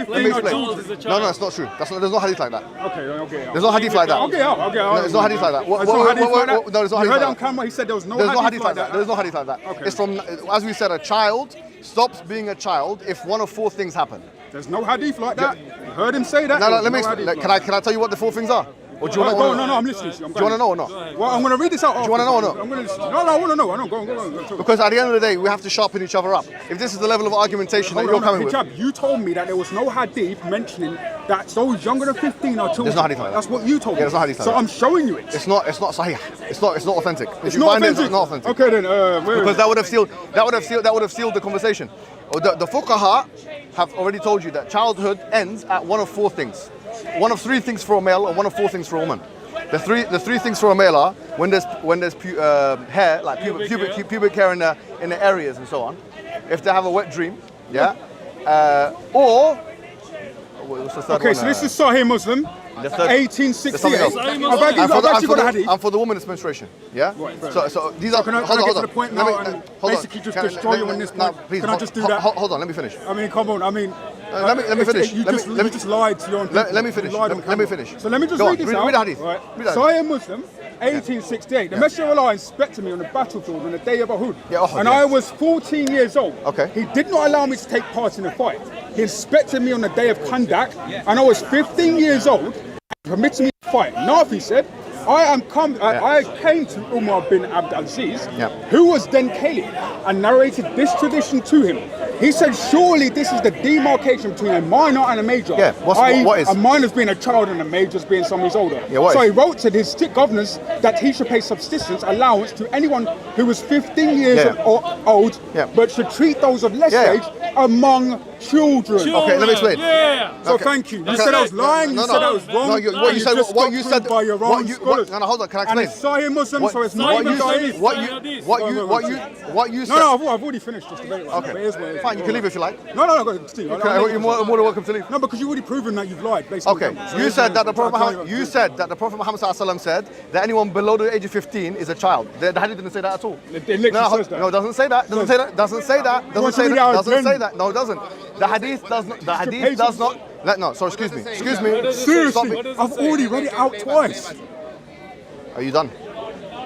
Let No, it's not true. There's no hadith like that. Okay. There's no hadith like that. Okay. There's no hadith like that. There's no hadith like that? No, there's no You hadith heard like on that. camera, he said there was no There's no hadith like that. There's no hadith like that. Okay. It's from, as we said, a child stops being a child if one of four things happen. There's no hadith like that. You heard him say that. No, let me explain. Can I tell you what the four things are? Or do you want to know? No, I'm listening to you. Do you want to know or not? Well, I'm going to read this out. Do you want to know or not? I'm going to listen. No, I want to know. I don't. Go on. Because at the end of the day, we have to sharpen each other up. If this is the level of argumentation that you're coming with. Hijab, you told me that there was no hadith mentioning that those younger than 15 are children. There's no hadith like that. That's what you told me. There's no hadith like so that. I'm showing you it. It's not sahih. It's not authentic. It's not authentic. It's not authentic. Okay then. Because that would have sealed the conversation. The fuqaha have already told you that childhood ends at one of four things. One of three things for a male and one of four things for a woman. The three things for a male are when there's hair, like pubic hair in the areas and so on. If they have a wet dream, yeah. Or what's the third okay, one? so this is Sahih Muslim, the third- 1868. And I've actually got a hadith. for the woman, it's menstruation. Yeah. Right, So these are. Can I get to the point now and basically just destroy you on this point? Please, Can I just do that? Hold on, let me finish. I mean, come on. I mean, let me finish. You just lied to your own people. Let me finish. You lied on Let me camera. finish. So let me just Go read on, this out. read the hadith. Right. Read the hadith. Sahih Muslim, 1868. The Messenger of Allah inspected me on the battlefield on the day of Uhud. Yeah, Uhud, and yeah. I was 14 years old. Okay. He did not allow me to take part in the fight. He inspected me on the day of Kandak, and I was 15 years old. Permitted me to fight. Nafi said, I came to Umar bin Abd al-Aziz, who was then caliph, and narrated this tradition to him. He said, surely this is the demarcation between a minor and a major. Yeah, what is? A minor's being a child and a major's being someone who's older. Yeah, what so is? he wrote to his strict governors that he should pay subsistence allowance to anyone who was 15 years old, but should treat those of less age among children. Okay, let me explain. Yeah. So Okay. thank you. You said I was lying. You said I was wrong. No, what you said. just What got you said. proved by your own scholars. No, hold on. Can I And explain? it's Sahih Muslim, so it's not What even you Sahih. said. What you said. No, I've already finished this debate. Right? Okay. But it is what it is. Fine, you can leave if you like. No, go Steve. You're more than welcome to leave. No, because you've already proven that you've lied. Based on Okay, numbers. So you here's said what that the I'll Prophet tell Muhammad. you You said that the Prophet Muhammad ﷺ said that anyone below the age of 15 is a child. The hadith didn't say that at all. It literally says that. No, it doesn't say that. Doesn't say that. Doesn't say that. Doesn't say that. Doesn't say that. No, it doesn't. The hadith does not. The hadith does not. No, sorry. Excuse me. Excuse me. Seriously, Stop me. I've already read it out twice. Are you done?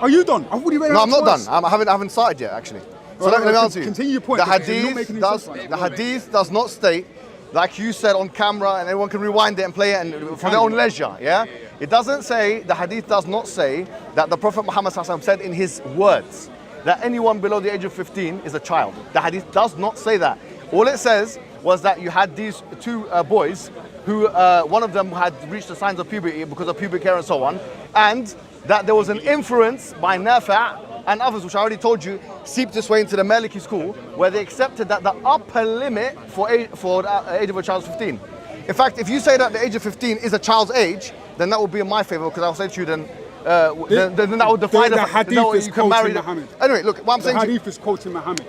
Are you done? I've already read it No, out I'm not twice. done. I haven't started yet, actually. So Alright, let me answer you. continue your point, The because you're not hadith making any does. sense right The now. hadith does not state, like you said on camera, and everyone can rewind it and play it and for their own leisure. Yeah. It doesn't say. The hadith does not say that the Prophet Muhammad ﷺ said in his words that anyone below the age of 15 is a child. The hadith does not say that. All it says was that you had these two boys who one of them had reached the signs of puberty because of pubic hair and so on, and that there was an inference by Nafi' and others, which I already told you, seeped its way into the Maliki school, where they accepted that the upper limit for the age of a child is 15. In fact, if you say that the age of 15 is a child's age, then that would be in my favor, because I'll say to you then that would define the hadith is you can marry quoting Muhammad. Anyway, look, what I'm The saying to you, hadith is quoting Muhammad.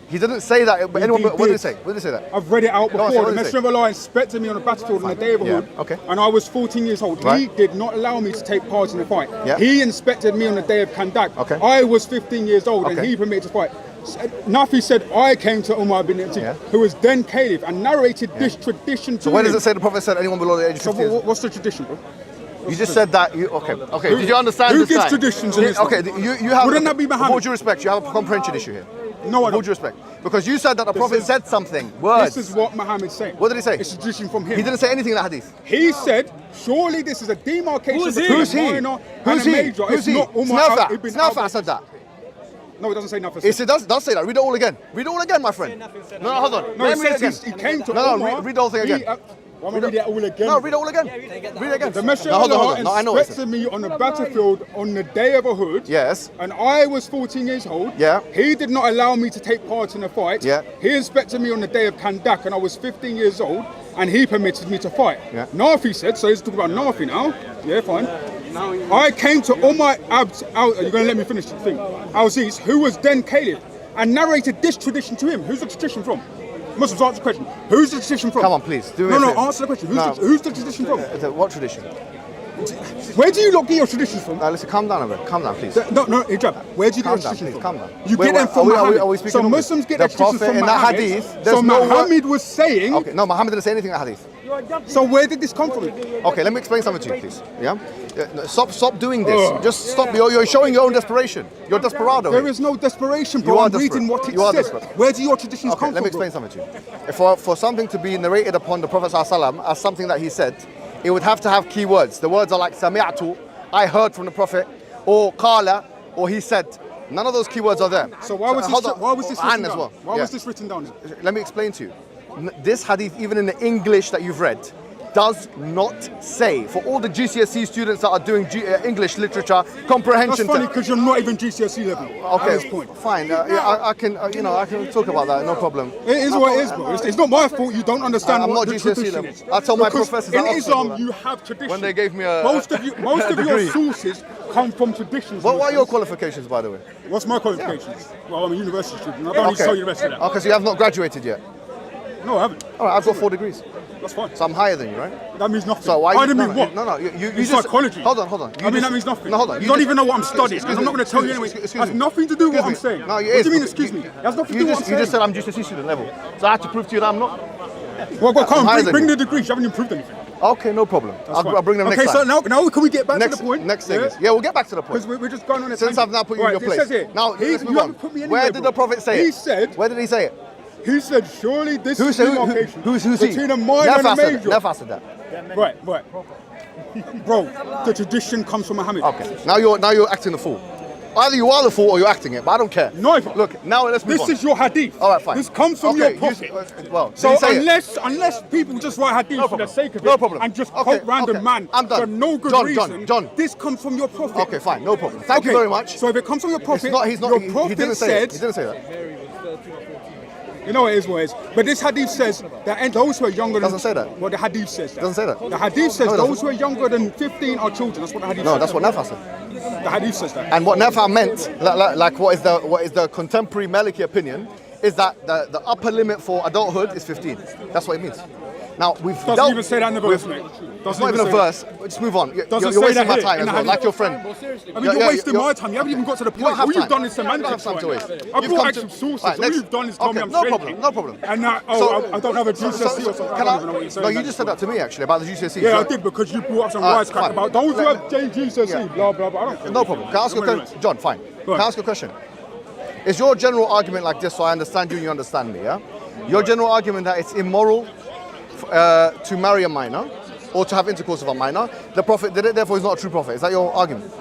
he didn't say that, but anyone, what did he say? What did he say that? I've read it out Go on, before. what The did it Messenger of Allah inspected me on the battlefield on the day of Uhud, okay. and I was 14 years old. He Right. did not allow me to take part in the fight. Yeah. He inspected me on the day of Kandak. Okay. I was 15 years old, and Okay. he permitted to fight. Nafi said, I came to Umar bin Abd Yeah. who was then caliph, and narrated this tradition to So where him. does it say the Prophet said anyone below the age of So 15? what's the tradition, bro? You just said that. Okay. Did you understand who this gives guy? traditions in Islam? Okay. You have. Wouldn't that be With all Muhammad? due respect, you have a comprehension issue here. No, I With all don't. due respect. Because you said that the Prophet is- said something. Words. This is what Muhammad said. What did he say? It's a tradition from him. He didn't say anything in the hadith. He said, surely this is a demarcation Who's he? between Who's a he? minor Who's and a he? major. Who's It's he? not It's Umar Nafi'. ibn It's Nafi' Abbas. said that. No, it doesn't say nothing. It does say that. Read it all again. Read it all again, my friend. No, hold on. No, Let it me read it again. says he came to No, Umar. read the whole thing again. I'm going to read it all again. No, read it all again. Read it again. The Messenger No, of hold on, Allah hold on. No, I know what it inspected me on the battlefield on the day of Uhud. Yes. And I was 14 years old. Yeah. He did not allow me to take part in the fight. Yeah. He inspected me on the day of Kandak and I was 15 years old and he permitted me to fight. Yeah. Nafi said, so he's talking about Nafi now. Yeah, fine. I came to Umar Abd, are you going to let me finish the thing? Al-Aziz, who was then Caliph, and narrated this tradition to him. Who's the tradition from? Muslims, answer the question. Who's the tradition from? Come on, please. Do No, it. answer the question. No. Who's the tradition from? What tradition? Where do you lot get your traditions from? Listen, calm down a bit. Calm down, please. No, Hijab. Where do you get Calm your down, traditions please. from? Calm down. You Wait, get them wait, from are we Muhammad. speaking So English? Muslims get The their traditions Prophet from in that Muhammad. hadith, So there's no word- Muhammad was saying. Okay, no, Muhammad didn't say anything in the hadith. So where did this come from? Okay, let me explain something to you, please. Yeah? No, stop doing this. Just stop. You're showing your own desperation. You're desperado. There here. is no desperation, You bro. are I'm desperate. reading what it You are says. desperate. Where do your traditions Okay, come let me from? explain something to you. For something to be narrated upon the Prophet ﷺ as something that he said, it would have to have key words. The words are like sami'tu, I heard from the Prophet, or qala, or he said. None of those key words are there. So why was hold this? on. Why was this And written as down? well. Why Yeah. was this written down? Let me explain to you. This hadith, even in the English that you've read, does not say, for all the GCSE students that are doing English literature That's comprehension. funny because you're not even GCSE level at this Okay, point. fine. Yeah, I can, I can talk about that. No problem. It is what it is, bro. It's not my fault you don't understand I'm what not the GCSE tradition level. is. I tell my Because professors in at Oxford Islam that. you have tradition. When they gave me a most of your degree. sources come from traditions. What are your Muslims. qualifications, by the way? What's my qualifications? Well, I'm a university student. I don't need to tell you the rest of that. Okay, so you have not graduated yet. No, I haven't. All right, I've got 4 degrees, That's fine. so I'm higher than you, right? That means nothing. So why? I didn't mean what? No, you In just psychology. Hold on. That means nothing. No, hold on. You don't just- even know what I'm studying. Excuse I'm not me, going to tell you excuse anyway. me, It has excuse me. nothing to do with what I'm Excuse me. saying. No, it What is. do you mean, excuse me? It has nothing to do with what I'm You just said saying. I'm GCSE student level, so I have to prove to you that I'm not. Well, come higher on, than bring you. the degrees. You haven't improved anything. Okay, no problem. I'll bring them okay, next so time. now can we get back Next to the point? next thing is, we'll get back to the point. Because we're just going on a Since tangent. I've now put you in your It place. says here, Now, let's you move on. haven't put me anywhere, Where did the bro. Prophet say it? He said, Where did he say it? he said, surely this Who is said? demarcation Who's he? between a minor and a major. Never said that. Right. Bro, the tradition comes from Muhammad. Okay. Now you're acting the fool. Either you are the fool or you're acting it, but I don't care. Neither. Look, now let's move This on. is your hadith. All right, fine. This comes from Okay, your prophet. well, did So he say it? unless people just write hadith No for the problem. sake of No it problem. and just Okay, quote random okay. man I'm done. for no good John, reason, John. this comes from your prophet. Okay, fine, no problem. Thank you very much. So if it comes from your prophet, It's not. He's not. your He prophet didn't say said, it. He didn't say that. you know what it is. But this hadith says that those who are younger than... Doesn't say that. Well, the hadith says that. Doesn't say that. The hadith says No, it those doesn't. who are younger than 15 are children. That's what the hadith No, says. that's what Nafa said. The hadith says that. And what Nafa meant, like what is the contemporary Maliki opinion, is that the upper limit for adulthood is 15. That's what it means. Now we've Doesn't even say that in the verse, mate. It's Doesn't not even a say that. verse. Just move on. You're Doesn't say wasting that my here, time in as the well, hadith. like your friend. I mean, you're wasting my time. You haven't even got to the You don't point. have All you've time. done is You don't semantics. have time to waste. I You've brought come actual to- sources. Right, All next- you've done is tell me okay, I'm no faking. problem, no problem. And now, I don't have a GCSE or something. I don't even know what you're saying. No, you just said that to me actually about the GCSE. Yeah, I So- did because you brought up some Alright, wisecrack fine. about those who have Yeah. GCSE, blah, blah, blah. I don't care. No problem. Can I ask you a question? John, fine. Can I ask you a question? Is your general argument like this, so I understand you and you understand me, yeah? Your general argument that it's immoral to marry a minor or to have intercourse with a minor, the Prophet did it, therefore he's not a true prophet. Is that your argument?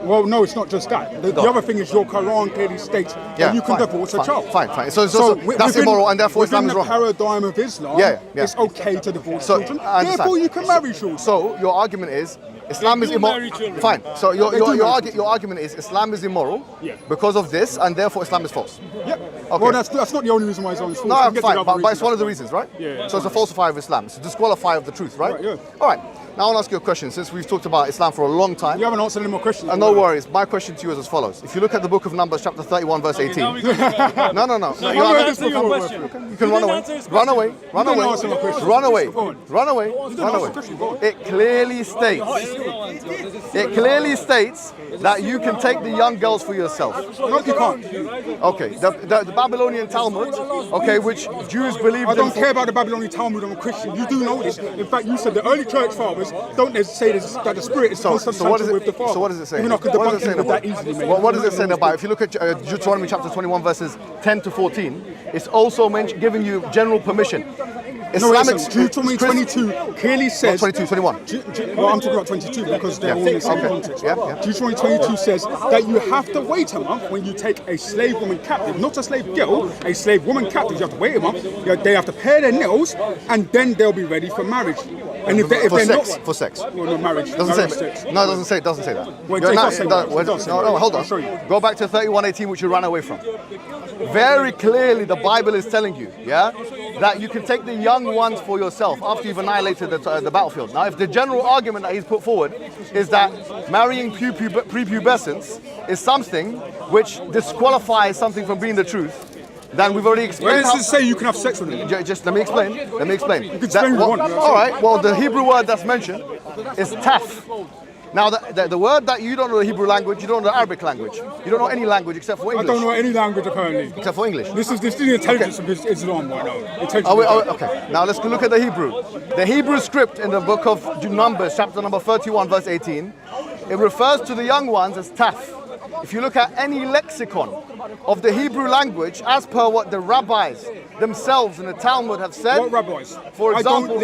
Well, no, it's not just that. The other thing is your Quran clearly states that you can fine, divorce a fine, child. Fine. So that's within- immoral and therefore Islam is wrong. Within the paradigm of Islam, Yeah. it's okay to divorce So, children. I understand. Therefore, you can marry children. So your argument is Islam is do immoral. marry children. Fine. So They do marry your argument is Islam is immoral Yeah. because of this, and therefore Islam is false. Yep. Okay. Well, that's not the only reason why Islam is false. No, We can get to fine, the other but it's reasons. one of the reasons, right? Yeah. So it's a falsifier of Islam. It's a disqualifier of the truth, right? Right, yeah. All right. Now I want to ask you a question. Since we've talked about Islam for a long time, You haven't answered any more questions. no worries. My question to you is as follows. If you look at the book of Numbers, chapter 31, verse 18. Now we go to No. No, You you are- didn't answer your question. You can run didn't away. answer his Run away. question. Run didn't away. answer my question. Run away. Go on. Run away. didn't Run answer away. the question. Go on. It clearly states that you can take the young girls for yourself. No, you can't. Okay. The Babylonian Talmud, okay, which Jews believed I don't in. care about the Babylonian Talmud. I'm a Christian. You do know this. In fact, you said the early church fathers believers, don't they say that the Spirit is consubstantial with the Father? So what does it say? Even I could What does debunk it say him with that easily, mate. What does it say about? If you look at Deuteronomy chapter 21 verses 10 to 14, it's also giving you general permission. No, listen, Deuteronomy 22 clearly says... 22, 21. Well, I'm talking about 22 because they're all in the same context. Deuteronomy 22 says that you have to wait a month when you take a slave woman captive, not a slave girl, a slave woman captive. You have to wait a month. They have to pare their nails, and then they'll be ready for marriage. And if they're sex, not... For sex. Well, no, marriage. Doesn't say sex. No, it doesn't say. It doesn't say that. Well, You're it not- does say it that. does- It does say no, that. no, hold I'll on. show you. Go back to 31:18, which you ran away from. Very clearly, the Bible is telling you, that you can take the young ones for yourself after you've annihilated the battlefield. Now, if the general argument that he's put forward is that marrying prepubescents is something which disqualifies something from being the truth, then we've already explained. Where does it say you can have sex with them? Just let me explain. Let me explain. You can explain what you want. All right. Well, the Hebrew word that's mentioned is taf. Now, the word that you don't know the Hebrew language, you don't know the Arabic language. You don't know any language except for I English. don't know any language apparently. Except for English. This is the intelligence of Islam right now. Okay. Now let's look at the Hebrew. The Hebrew script in the book of Numbers, chapter number 31, verse 18, it refers to the young ones as taf. If you look at any lexicon of the Hebrew language, as per what the rabbis themselves in the Talmud have said. What rabbis? For example,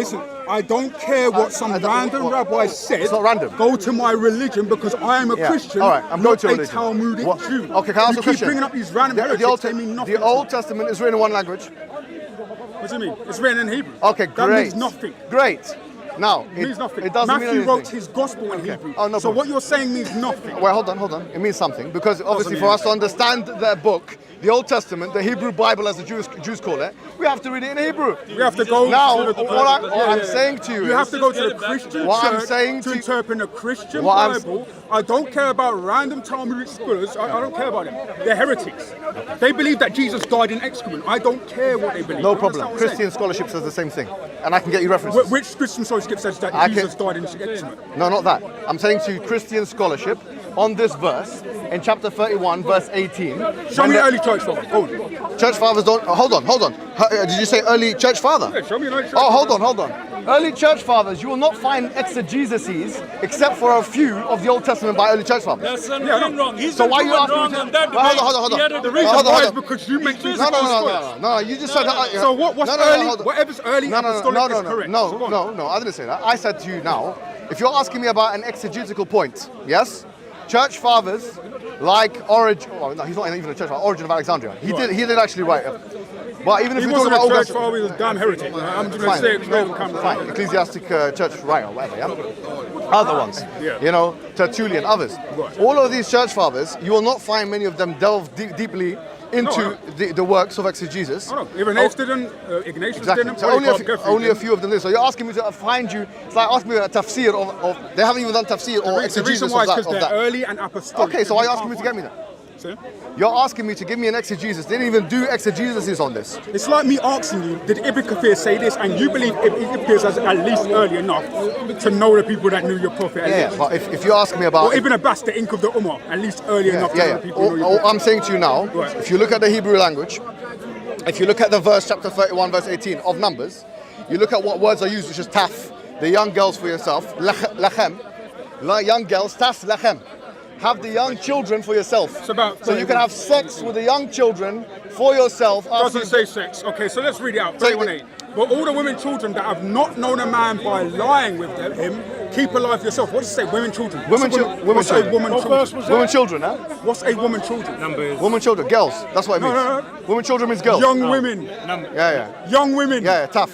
I don't care what some random rabbi said. It's not random. Go to my religion because I am a Christian. All right, I'm going to not a religion. Talmudic Jew. Okay, can I ask you a question? keep bringing up these random heretics. They mean nothing. The Old Testament is written in one language. What do you mean? It's written in Hebrew. Okay, That great. means nothing. Great. Now, It means nothing. It doesn't Matthew mean anything. wrote his gospel in Hebrew. Oh, no so problem. what you're saying means nothing. Well, hold on. It means something because obviously mean for us to understand their book, the Old Testament, the Hebrew Bible as the Jews call it, we have to read it in Hebrew. We have to go Now, to the what I'm saying to you You have is, to go to the Christian What I'm church saying to to- interpret a Christian What I'm- Bible. I don't care about random Talmudic scholars. I don't care about them. They're heretics. They believe that Jesus died in excrement. I don't care what they believe. no You understand problem. what I'm Christian scholarship says the same thing, and I can get you references. saying? Which Christian scholarship says that I Jesus can- died in excrement? No, not that. I'm saying to you Christian scholarship on this verse in chapter 31, verse 18. Show when me the- early church father. Hold on. Church fathers don't. Hold on. Did you say early church father? Yeah, show me an early church Oh, father. hold on. Early church fathers, you will not find exegeses except for a few of the Old Testament by early church fathers. That's something wrong. He's So been why you proven asking me wrong to- on that Well, hold debate. on, hold on. He had a The debate. reason Hold on, why hold is on. because you mentioned No. You just said that. So what's early? Whatever's early apostolic is correct. So go on. No. I didn't say that. I said to you now, if you're asking me about an exegetical point, yes, church fathers like Origin. Well, no, he's not even a church father. Origin of Alexandria. He did actually write. But even if He we talk wasn't about a church August, father, he was a damn heretic. I'm just going to fine, say it straight on camera. fine, ecclesiastic church writer, whatever. Yeah. Other ones, Yeah. Tertullian, others. Right. All of these church fathers, you will not find many of them delve deeply into the works of exegesis. Oh, no. Irenaeus didn't, Ignatius Exactly. didn't, So only Polycarp a few of them did. So you're asking me to find you. It's like asking me a tafsir of they haven't even done tafsir or The reason exegesis why of is because that. they're early and apostolic. Okay, so why are you asking me to get me that? See? You're asking me to give me an exegesis. They didn't even do exegesis on this. It's like me asking you, did Ibn Kathir say this? And you believe Ibn Kathir is at least early enough to know the people that knew your prophet. Yeah, but if you're asking me about Or Ibn Abbas, the ink of the Ummah, at least early enough to know the people who know your All prophet. I'm saying to you now, Right. if you look at the Hebrew language, if you look at the verse, chapter 31, verse 18 of Numbers, you look at what words are used, which is taf, the young girls for yourself, lachem, young girls, tas lachem. Have the young children for yourself. It's about- so you can have sex with the young children for yourself. after Doesn't say sex. Okay, so let's read it out. 31:8. But all the women children that have not known a man by lying with him, keep alive yourself. What does it say? Women children. Women What's a children. What's a woman children? Women children, huh? What's a woman children? Women children, girls. That's what it means. No. Women children means girls. Young women. Yeah. Young women. Yeah, tough.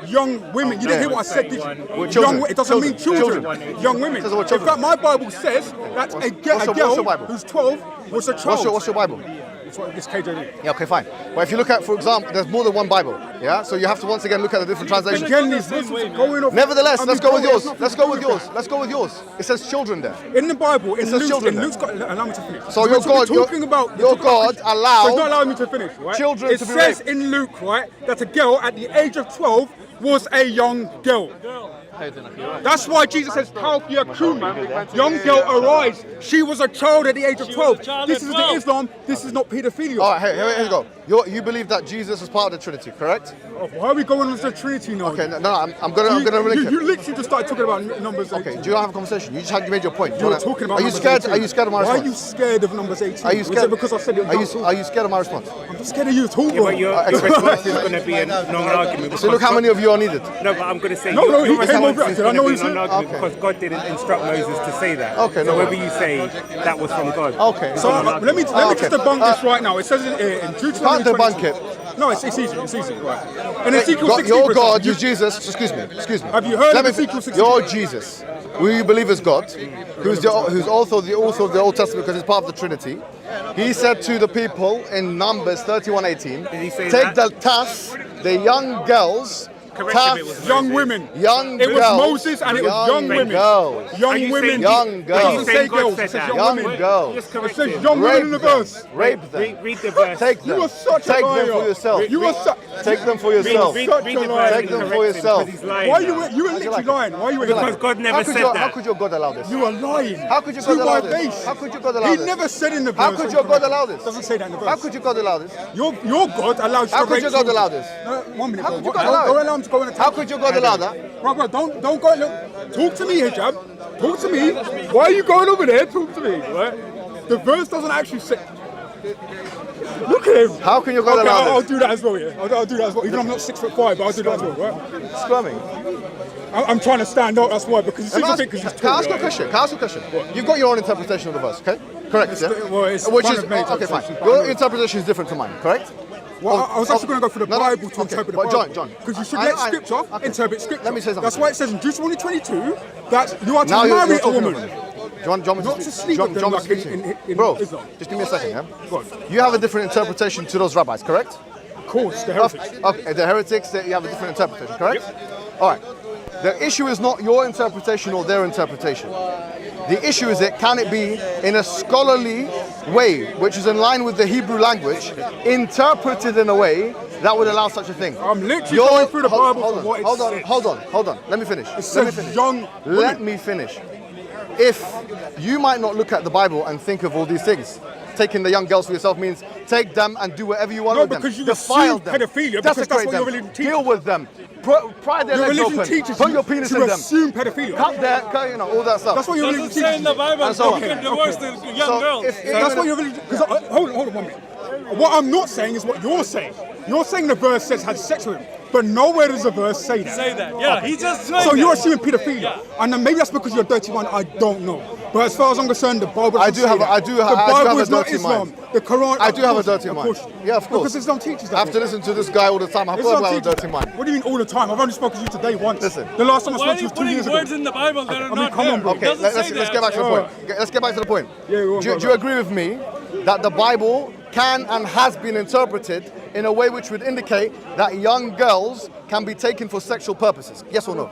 Young women. You didn't hear what I said, did you? Children. It doesn't mean children. Children. Young women. It says the word In children. fact, my Bible says that a what's your girl Bible? who's 12 was a child. What's your Bible? It's KJV. Yeah, okay, fine. But if you look at, for example, there's more than one Bible, yeah? So you have to once again look at the different translations. Again, these Muslims are going off. Nevertheless, I mean, let's go with bro, yours. it's not Let's go with to do yours. Let's go with yours. It says children there. In the Bible, in says children Luke's there. got, allow me to finish. So We're your God, talking about your God So it's not allowed allowing me to finish, right? children it to be says raped. in Luke, right, that a girl at the age of 12 was a young girl. That's why Jesus says, Tawfiya Kuma, young girl arise. She was a child at the age of 12. This is the Islam, this is not paedophilia. All right, here you go. You believe that Jesus is part of the Trinity, correct? Why are we going on to the Trinity now? Okay, no, I'm gonna link it. You literally just started talking about numbers 18. Okay, do you want to have a conversation? You made your point. You were talking about Are you numbers scared? 18. Are you scared of my response? Why are you scared of numbers 18? Are you scared? Was it because I said it? Are you scared of my response? I'm scared of you at all, Yeah, but your response is going to be a non-argument. So look how many of you are needed. No, but I'm going to say No, your he came response over. is I going know to be he's- non-argument Okay. because God didn't instruct Moses to say that. Okay, so no whether worries. you say that was from God. Okay. it's So not an let me argument. just debunk this right now. It says in Deuteronomy Can't debunk 22. it. No, it's easy. It's easy. Right. And Ezekiel 16. Your for God, example, is Jesus. Excuse me. Have you heard Let of me- Ezekiel 16? Your Jesus, who you believe is God, who's also the author of the Old Testament because he's part of the Trinity. He said to the people in Numbers 31:18, Did he say take that? the task, the young girls, Correct if it task, was Young Moses. women. young It girls. was Moses and it was young women. Girls. Are Young you women. saying- Young Are you girls. say saying God girls, said it says that? young Young women. girls. Just It correct says him. young women in Rape the them. verse. Rape them. Read the verse. Take them. You are such a Take liar. them for yourself. You are Take them for yourself. Read such the a verse liar. and Take them for correct him yourself. because he's lying Why now. you were literally like it? lying? Why are you How'd you like Because it? God never How could said your- that. How could your God allow this? You are lying. How could your To God allow my this? face. How could your God allow He this? never said in the verse. How could your God allow this? Doesn't say that in the verse. How could your God allow this? Your God allows you How to could rape your God children. allow this? No, 1 minute. How bro. could your Don't God allow it? allow him to go in and How could your God allow that? Bro, don't go. Look, talk to me, Hijab. Talk to me. Why are you going over there? Talk to me. Right? The verse doesn't actually say. Look at him. How can your God Okay, allow I'll this? do that as well. Yeah, I'll do that as well. Even though I'm not 6'5", but I'll do that as well. Right? Squirming. I'm trying to stand out. That's why because you seem to think because he's Can I ask you tall. a question? Can I ask you a question? You've got your own interpretation of the verse, okay? Correct, yeah? well, it's Which one is, of many okay, fine. interpretations. Your interpretation is different to mine, correct? Well, I was actually going to go for the No, no, Bible to okay, interpret the but Bible. John, Because you should I- let I- Scripture okay. interpret Scripture. Let me say something. That's why it says in Deuteronomy 22 that you are to Now marry a talking woman. over me. Do you want me Not to sleep with them John, like speak to in- you. in Bro, Islam. just give me a second, yeah? Go on. You have a different interpretation to those rabbis, correct? Of course, the heretics. Okay, the heretics, you have a different interpretation, correct? All right. The issue is not your interpretation or their interpretation. The issue is can it be in a scholarly way, which is in line with the Hebrew language, interpreted in a way that would allow such a thing? I'm literally going through the Bible for what it hold on, says. hold on. Let me finish. It Let says me finish. young Let women. me finish. If you might not look at the Bible and think of all these things, taking the young girls for yourself means take them and do whatever you want No, with them. because you Defile assume them. pedophilia because that's Desecrate what your them. religion teaches. Deal with them. Pry their Your legs religion open. teaches Put you your penis to in them. assume pedophilia. Cut their, all that stuff. That's what your religion Doesn't say in teaches the you. Bible And so that you on. can divorce the young So girls. That's what your religion. Because hold on 1 minute. What I'm not saying is what you're saying. You're saying the verse says had sex with him, but nowhere does the verse say that. Say that. Yeah, he just said So that. you're assuming pedophilia, and then maybe that's because you're a dirty one. I don't know. But as far as I'm concerned, the Bible doesn't say that. The Bible is not Islam. The Quran. I do have a of course, dirty of mind. course. Yeah, of course. Because Islam teaches that. I have to listen to this guy all the time. I Islam thought I have a teaches dirty that. mind. What do you mean all the time? I've only spoken to you today once. Listen. The last time I Why spoke are to you you was 2 putting years words ago. in the Bible that are not come on, there? bro. It Okay, doesn't let's say get that. back to the point. Let's get back to the point. Yeah, go on, do you agree with me that the Bible can and has been interpreted in a way which would indicate that young girls can be taken for sexual purposes? Yes or no?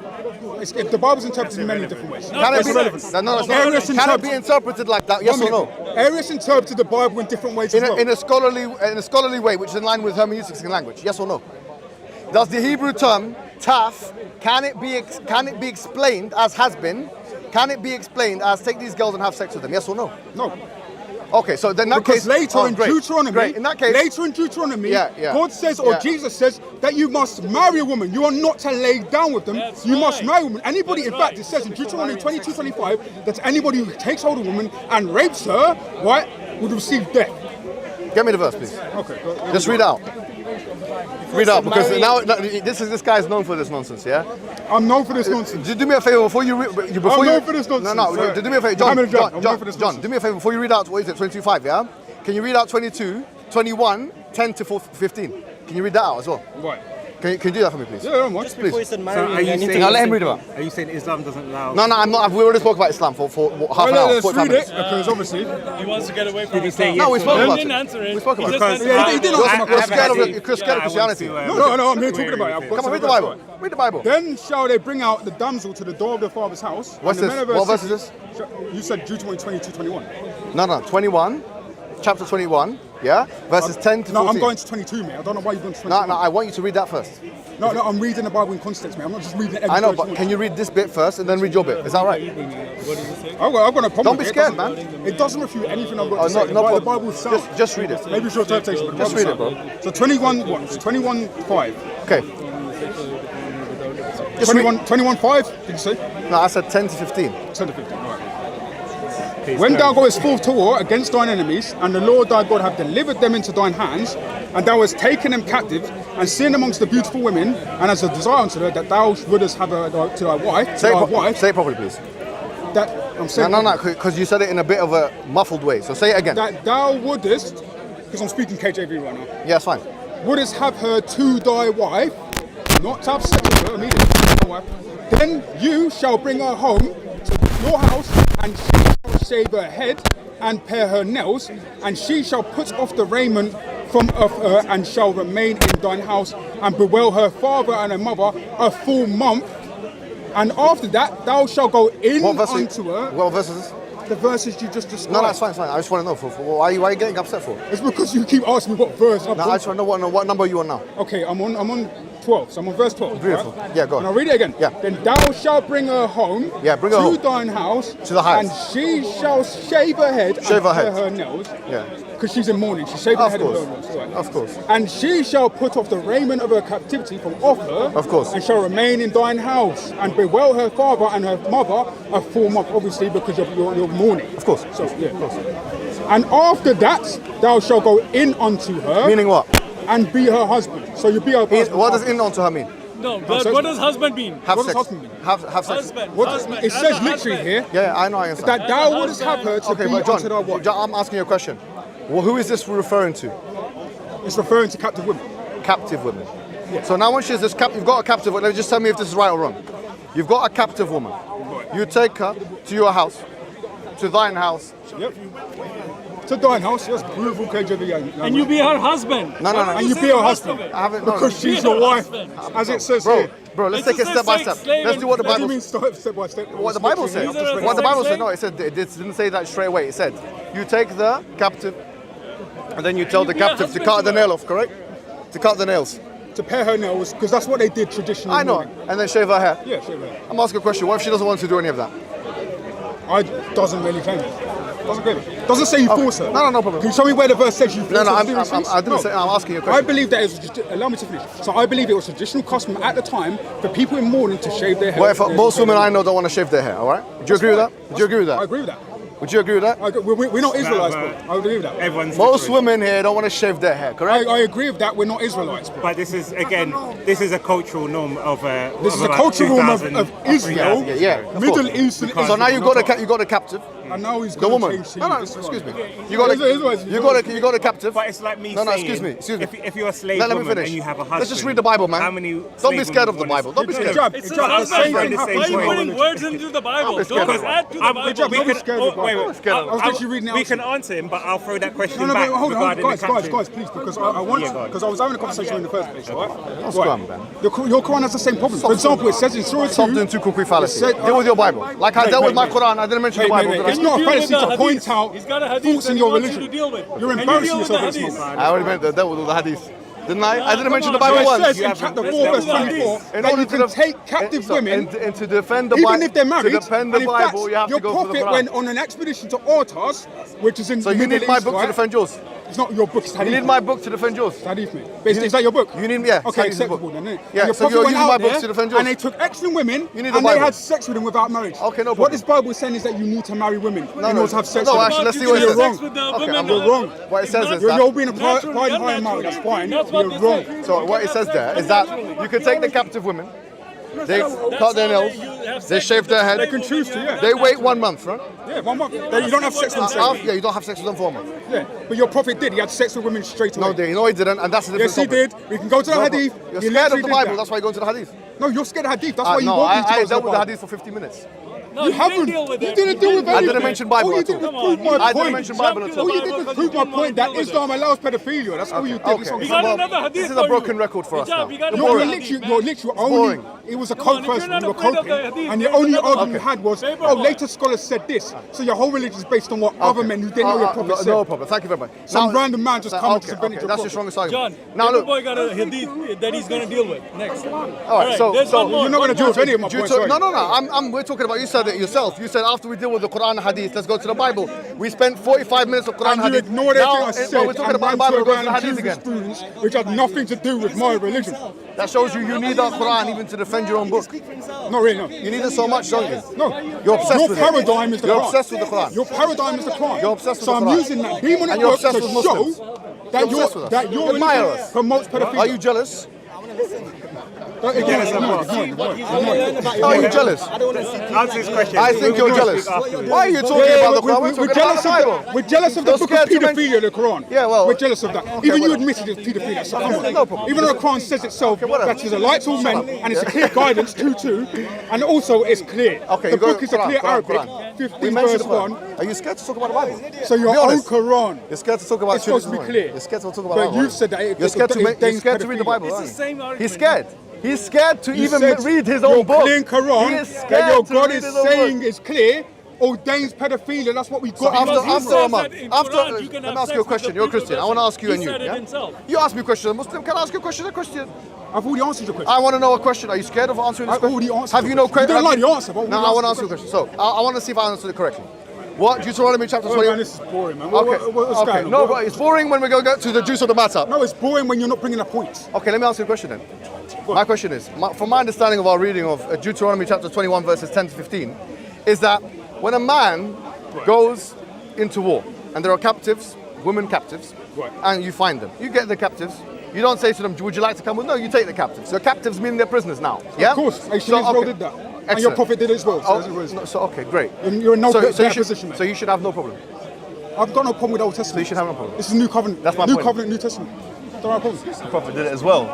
If the Bible's interpreted in many different ways. Can it It's be, irrelevant. no, it's Arius not. Can it be interpreted like that? Yes or no? Arius interpreted the Bible in different ways as well. In a scholarly way, which is in line with hermeneutics in language. Yes or no? Does the Hebrew term taf can it be explained as has been? Can it be explained as take these girls and have sex with them? Yes or no? No. Okay, so then that Because case. later in great, Deuteronomy, great. In that case, Yeah. God says or Yeah. Jesus says that you must marry a woman. You are not to lay down with them. That's you must right. marry a woman. Anybody, in That's fact, right. it says in Deuteronomy 22:25 that anybody who takes hold of a woman and rapes her, right, would receive death. get me the verse, please. Okay. Just read out. Read out, because now this guy is known for this nonsense, yeah? I'm known for this nonsense. Do me a favor before you read. I'm known for this nonsense. No, do me a favor, John. Mohammad Hijab, I'm known for this John, nonsense. do me a favor before you read out. What is it? 22:5, yeah? Can you read out 22, 21, 10 to 15? Can you read that out as well? Right. Can you do that for me, please? Yeah, don't mind. Please. Before he said So marrying, are you anything saying? Now let him read it out. Are you saying Islam doesn't allow? No, I'm not. We already spoke about Islam for half an hour. Let's 45 read minutes. it because obviously. He wants to get away from Did he say Islam. yes? No, we spoke He about didn't it. answer it. We spoke about He it. just said Yeah, he did Bible. answer my You're question. scared of I you're scared of Christianity. No, I'm here talking about it. I've got Come on, some read the verse. Bible. Read the Bible. Then shall they bring out the damsel to the door of their father's house. What's and the this? men of her What verse city- is You said Deuteronomy 22:21. No, 21. Chapter 21. yeah, verses 10 to 14. No, I'm going to 22, mate. I don't know why you've gone to 22. No, I want you to read that first. No, I'm reading the Bible in context, mate. I'm not just reading every I know, verse but can you read this bit first and then read your bit? Is that right? I've got no problem. Don't be with it. scared, It man. doesn't- It doesn't refute anything I've got Oh, to say. no The problem. Bible is sound. Just read it. Maybe it's your interpretation, but the Just Bible's read it, sound. bro. So 21, what? It's 21:5. Okay. Just read. 21:5, did you say? No, I said 10 to 15. 10 to 15, all right. When thou goest forth to war against thine enemies, and the Lord thy God hath delivered them into thine hands, and thou hast taken them captive, and seen amongst the beautiful women, and as a desire unto her, that thou wouldest have her to thy wife, Say it properly, please. that I'm saying No, because you said it in a bit of a muffled way. So say it again. that thou wouldest, because I'm speaking KJV right now, Yeah, it's fine. wouldest have her to thy wife, not to have sex with her immediately, then you shall bring her home to your house, and she shall shave her head and pare her nails, and she shall put off the raiment from off her, and shall remain in thine house, and bewail her father and her mother a full month. And after that, thou shalt go in What verse? unto her. What verse is this? The verses you just described. No, that's fine, it's fine. I just want to know. Why are you getting upset for? It's because you keep asking me what verse. No, I just want to know what number you on now. Okay, I'm on 12, so I'm on verse 12. Beautiful. Right? Yeah, go on. And I'll read it again. Yeah. Then thou shalt bring her home Yeah, bring her to home. thine house. To the house. And she shall shave her head Shave her and head. pare her nails. Yeah. Because she's in mourning. She's shaving her Of head course. and her nails. Right. Of course. And she shall put off the raiment of her captivity from off her. Of course. And shall remain in thine house. And bewail her father and her mother a full month, obviously, because you're mourning. Of course. So, yeah. Of course. And after that, thou shalt go in unto her. Meaning what? And be her husband. So you be her husband. What does in onto her mean? No, but what does husband mean? Have What does sex. husband mean? Have sex. Husband. What husband. it As says a literally husband. here Yeah, I know, I understand. that thou wouldst have her to Okay, be but unto thy wife. John, I'm asking you a question. Well, who is this referring to? It's referring to captive women. Captive women. So now when she's this you've got a captive woman, let me just tell me if this is right or wrong. You've got a captive woman. You take her to your house, to thine house. Yep. To thine house, yes, beautiful KJV. And you be her husband. No. And you be her husband. I haven't, no, Because she's your wife, as it says here. Bro, let's It take it just step by says step. slave Let's do what the What do you Bible mean step by step? What the Bible said. These are What the Bible said. slave? No, it didn't say that straight away. It said you take the captive, and then you tell the be a captive to husband cut to the her. nail off. Correct? To cut the nails. To pare her nails, because that's what they did traditionally. I know. And then shave her hair. Yeah, shave her hair. I'm asking a question. What if she doesn't want to do any of that? Doesn't really claim it. Doesn't claim it. Doesn't say you force her. No problem. Can you show me where the verse says you force No, her I to do these things? didn't say. I'm asking you a question. I believe that it was just, allow me to finish. So I believe it was traditional custom at the time for people in mourning to shave their hair. What if most women I know don't want to shave their hair? All right? Do you agree with that? Do you agree with I that? agree with that. Would you agree with that? We're not Israelites, bro. I agree with that. Everyone's Most different. women here don't want to shave their hair. Correct? I agree with that. We're not Israelites, bro. But this is a cultural norm of This is a about cultural norm of 2000 Israel, Yeah, of Middle course. Eastern So Israel. now you got a captive. And now he's The going to woman. change No, this excuse me. one. You got Israelites, you got a captive. But it's like me No, saying, excuse me. If you're a slave Let me woman finish. and you have a husband, Let's just read the Bible, man. How many Don't be slave scared of the women Bible. Don't be wanna- scared. It's Hijab, a the same husband. thing Why Why are are you you putting words into the Bible? be scared Don't of it. add to the I'm- Bible. Hijab, don't be scared of the Bible. Don't be scared of it. I was literally reading it We out. can answer him, but I'll throw that question No, back but hold on, regarding the guys, captive. please, because I want Yeah, go on. because I was having a conversation in the first place, all right? Quran, man. Your Quran has the same problem. For example, it says in Surah 2. Stop doing too quick fallacy. It said- Deal with your Bible. Like I dealt with my wait. Quran, I didn't mention the Wait, Bible. wait, did wait. It's I? not a Deal with fallacy the to hadith. point out He's got a hadith thoughts in that your he wants you religion. to deal with. You're And you embarrassing deal with the yourself in this hadith. moment. I already meant the devil with the hadith. Didn't I? I didn't come mention the on, Bible So it once. says in haven't- chapter let's 4, go verse with the 24, hadith. In that order you to can take captive so, women, and to defend the Bible, even if they're married. to defend the And in fact, Bible, you have your to go for the prophet Quran. went on an expedition to Ortas, which is in So the you Middle need my East, book to right? defend yours. It's not your book, it's You hadith. need my book to defend yours. It's hadith, mate. But is that your book? You need, yeah. Okay, Hadith is the book. acceptable then, innit? Yeah, And your so prophet you're went using my out books there to defend yours. and they took excellent women You need the and they Bible. had sex with them without marriage. Okay, no What problem. this Bible is saying is that you need to marry women in order to have sex No, with actually, them. let's see You what it can says. have sex with the Okay, women. You're wrong. What it says is You're that. being a Naturally, blind high naturally. marriage, that's fine. That's what You're they wrong. say. So what it says there is that you can take the captive women, they cut their nails, they shave their head, They can choose to, yeah. they wait 1 month, right? Yeah, 1 month. Then you don't have sex with them. Yeah, you don't have sex with them for a month. Yeah, but your prophet did. He had sex with women straight away. No, he didn't, and that's a different Yes, he topic. did. We can go to the No, hadith. You're He scared of literally the did Bible, that. that's why you're going to the hadith. No, you're scared of hadith. That's why you No, want me to I go to dealt with the Bible. hadith for 50 minutes. No, You you didn't haven't. deal with You it. didn't deal with I anything. didn't mention Bible All you at did all. was prove my I point. didn't mention Bible at all. All you did was prove my point that Islam allows pedophilia. That's all you did. Okay. It's not We Islam. got another hadith This is for a you. broken record for us Hijab, now. we got You're another literally, hadith, you're man. literally boring. only. It was a Come code on, if you're first. not You were afraid of the coping, hadith, and the there's only another argument you one. had was, Paper oh, boy. later scholars said this. So your whole religion is based on what other men who didn't know your prophet said. No problem. Thank you very much. Some random man just coming to okay. That's your strongest argument. John, Now Paper look. boy got a hadith that he's going to deal with next. All right. So there's one more. You're not going to deal with any of my points, sorry. No. We're talking about. You said it yourself. You said after we deal with the Quran and Hadith, let's go to the Bible. We spent 45 minutes of Quran And and you Hadith. ignored everything I Now, said we're talking and about the ran Bible. to We're a going to random Hadith again. jurisprudence, which had nothing to do with my religion. That shows you need our Quran even to defend your own book. Not really, no. You need it so much, don't you? No. You're obsessed Your with paradigm it. is the You're Quran. obsessed with the Quran. Your paradigm is the Quran. You're obsessed with so the I'm Quran. using that demonic And you're work to obsessed with Muslims. show You're that obsessed with us. that your Admire religion us. promotes pedophilia. Are you jealous? Ignore it. Are you jealous? Answer this question. I think you're jealous. Why are you talking about the Quran? We're talking about the Bible. We're jealous of the You're book of scared to paedophilia, the Quran. Yeah, well- We're jealous of that. Even you admitted it's paedophilia, so come on. No problem. Even though the Quran says itself whatever. that it's a light to all men and it's a clear guidance, 2:2, and also it's clear. Okay, the you go book is a clear Arabic, We 15 mentioned verse the Quran. 1. Are you scared to talk about the Bible? So your Be own honest. Quran. You're scared to talk about It's supposed to be children, clear. You're scared to talk about But that, you've right? said that it- You're scared to it you're scared to read the pedophilia. Bible, It's aren't the you? same argument. He's scared. He's scared to You even said read his own your book. clean He Quran is scared that your to God read is his own saying book. is clear ordains pedophilia. That's what we got. After Because he after says Omar, that in after Quran you can let me have ask you a sex with question. the You're a people Christian. I that want to ask you he and you. said it Yeah? himself. You ask me a question. A Muslim. Can I ask you a question? A Christian. I've already answered your question. I want to know a question. Are you scared of answering this I've question? already answered Have your you no question. You don't have like the answer, but I've No, already I want to answered answer your question. So I want to see if I answered it correctly. What Deuteronomy chapter Oh, 20? man, this is boring, man. Okay. What's Okay. going on? No, but it's boring when we go get to the juice of the matter. No, it's boring when you're not bringing up points. Okay, let me ask you a question then. My question is, from my understanding of our reading of Deuteronomy chapter 21 verses 10 to 15, is that when a man goes into war and there are captives, women captives, Right. and you find them, you get the captives. You don't say to them, would you like to come with? No, you take the captives. So captives mean they're prisoners now. Yeah? Of course. Ancient So, Israel okay. did that. And your Excellent. prophet did it as well. So, Oh, that's what it is. no, so okay, great. You're in no better you should, position, mate. so you should have no problem. I've got no problem with Old Testament. So you should have no problem. This is New Covenant. That's my New point. Covenant, New Testament. Don't have a problem. The prophet did it as well.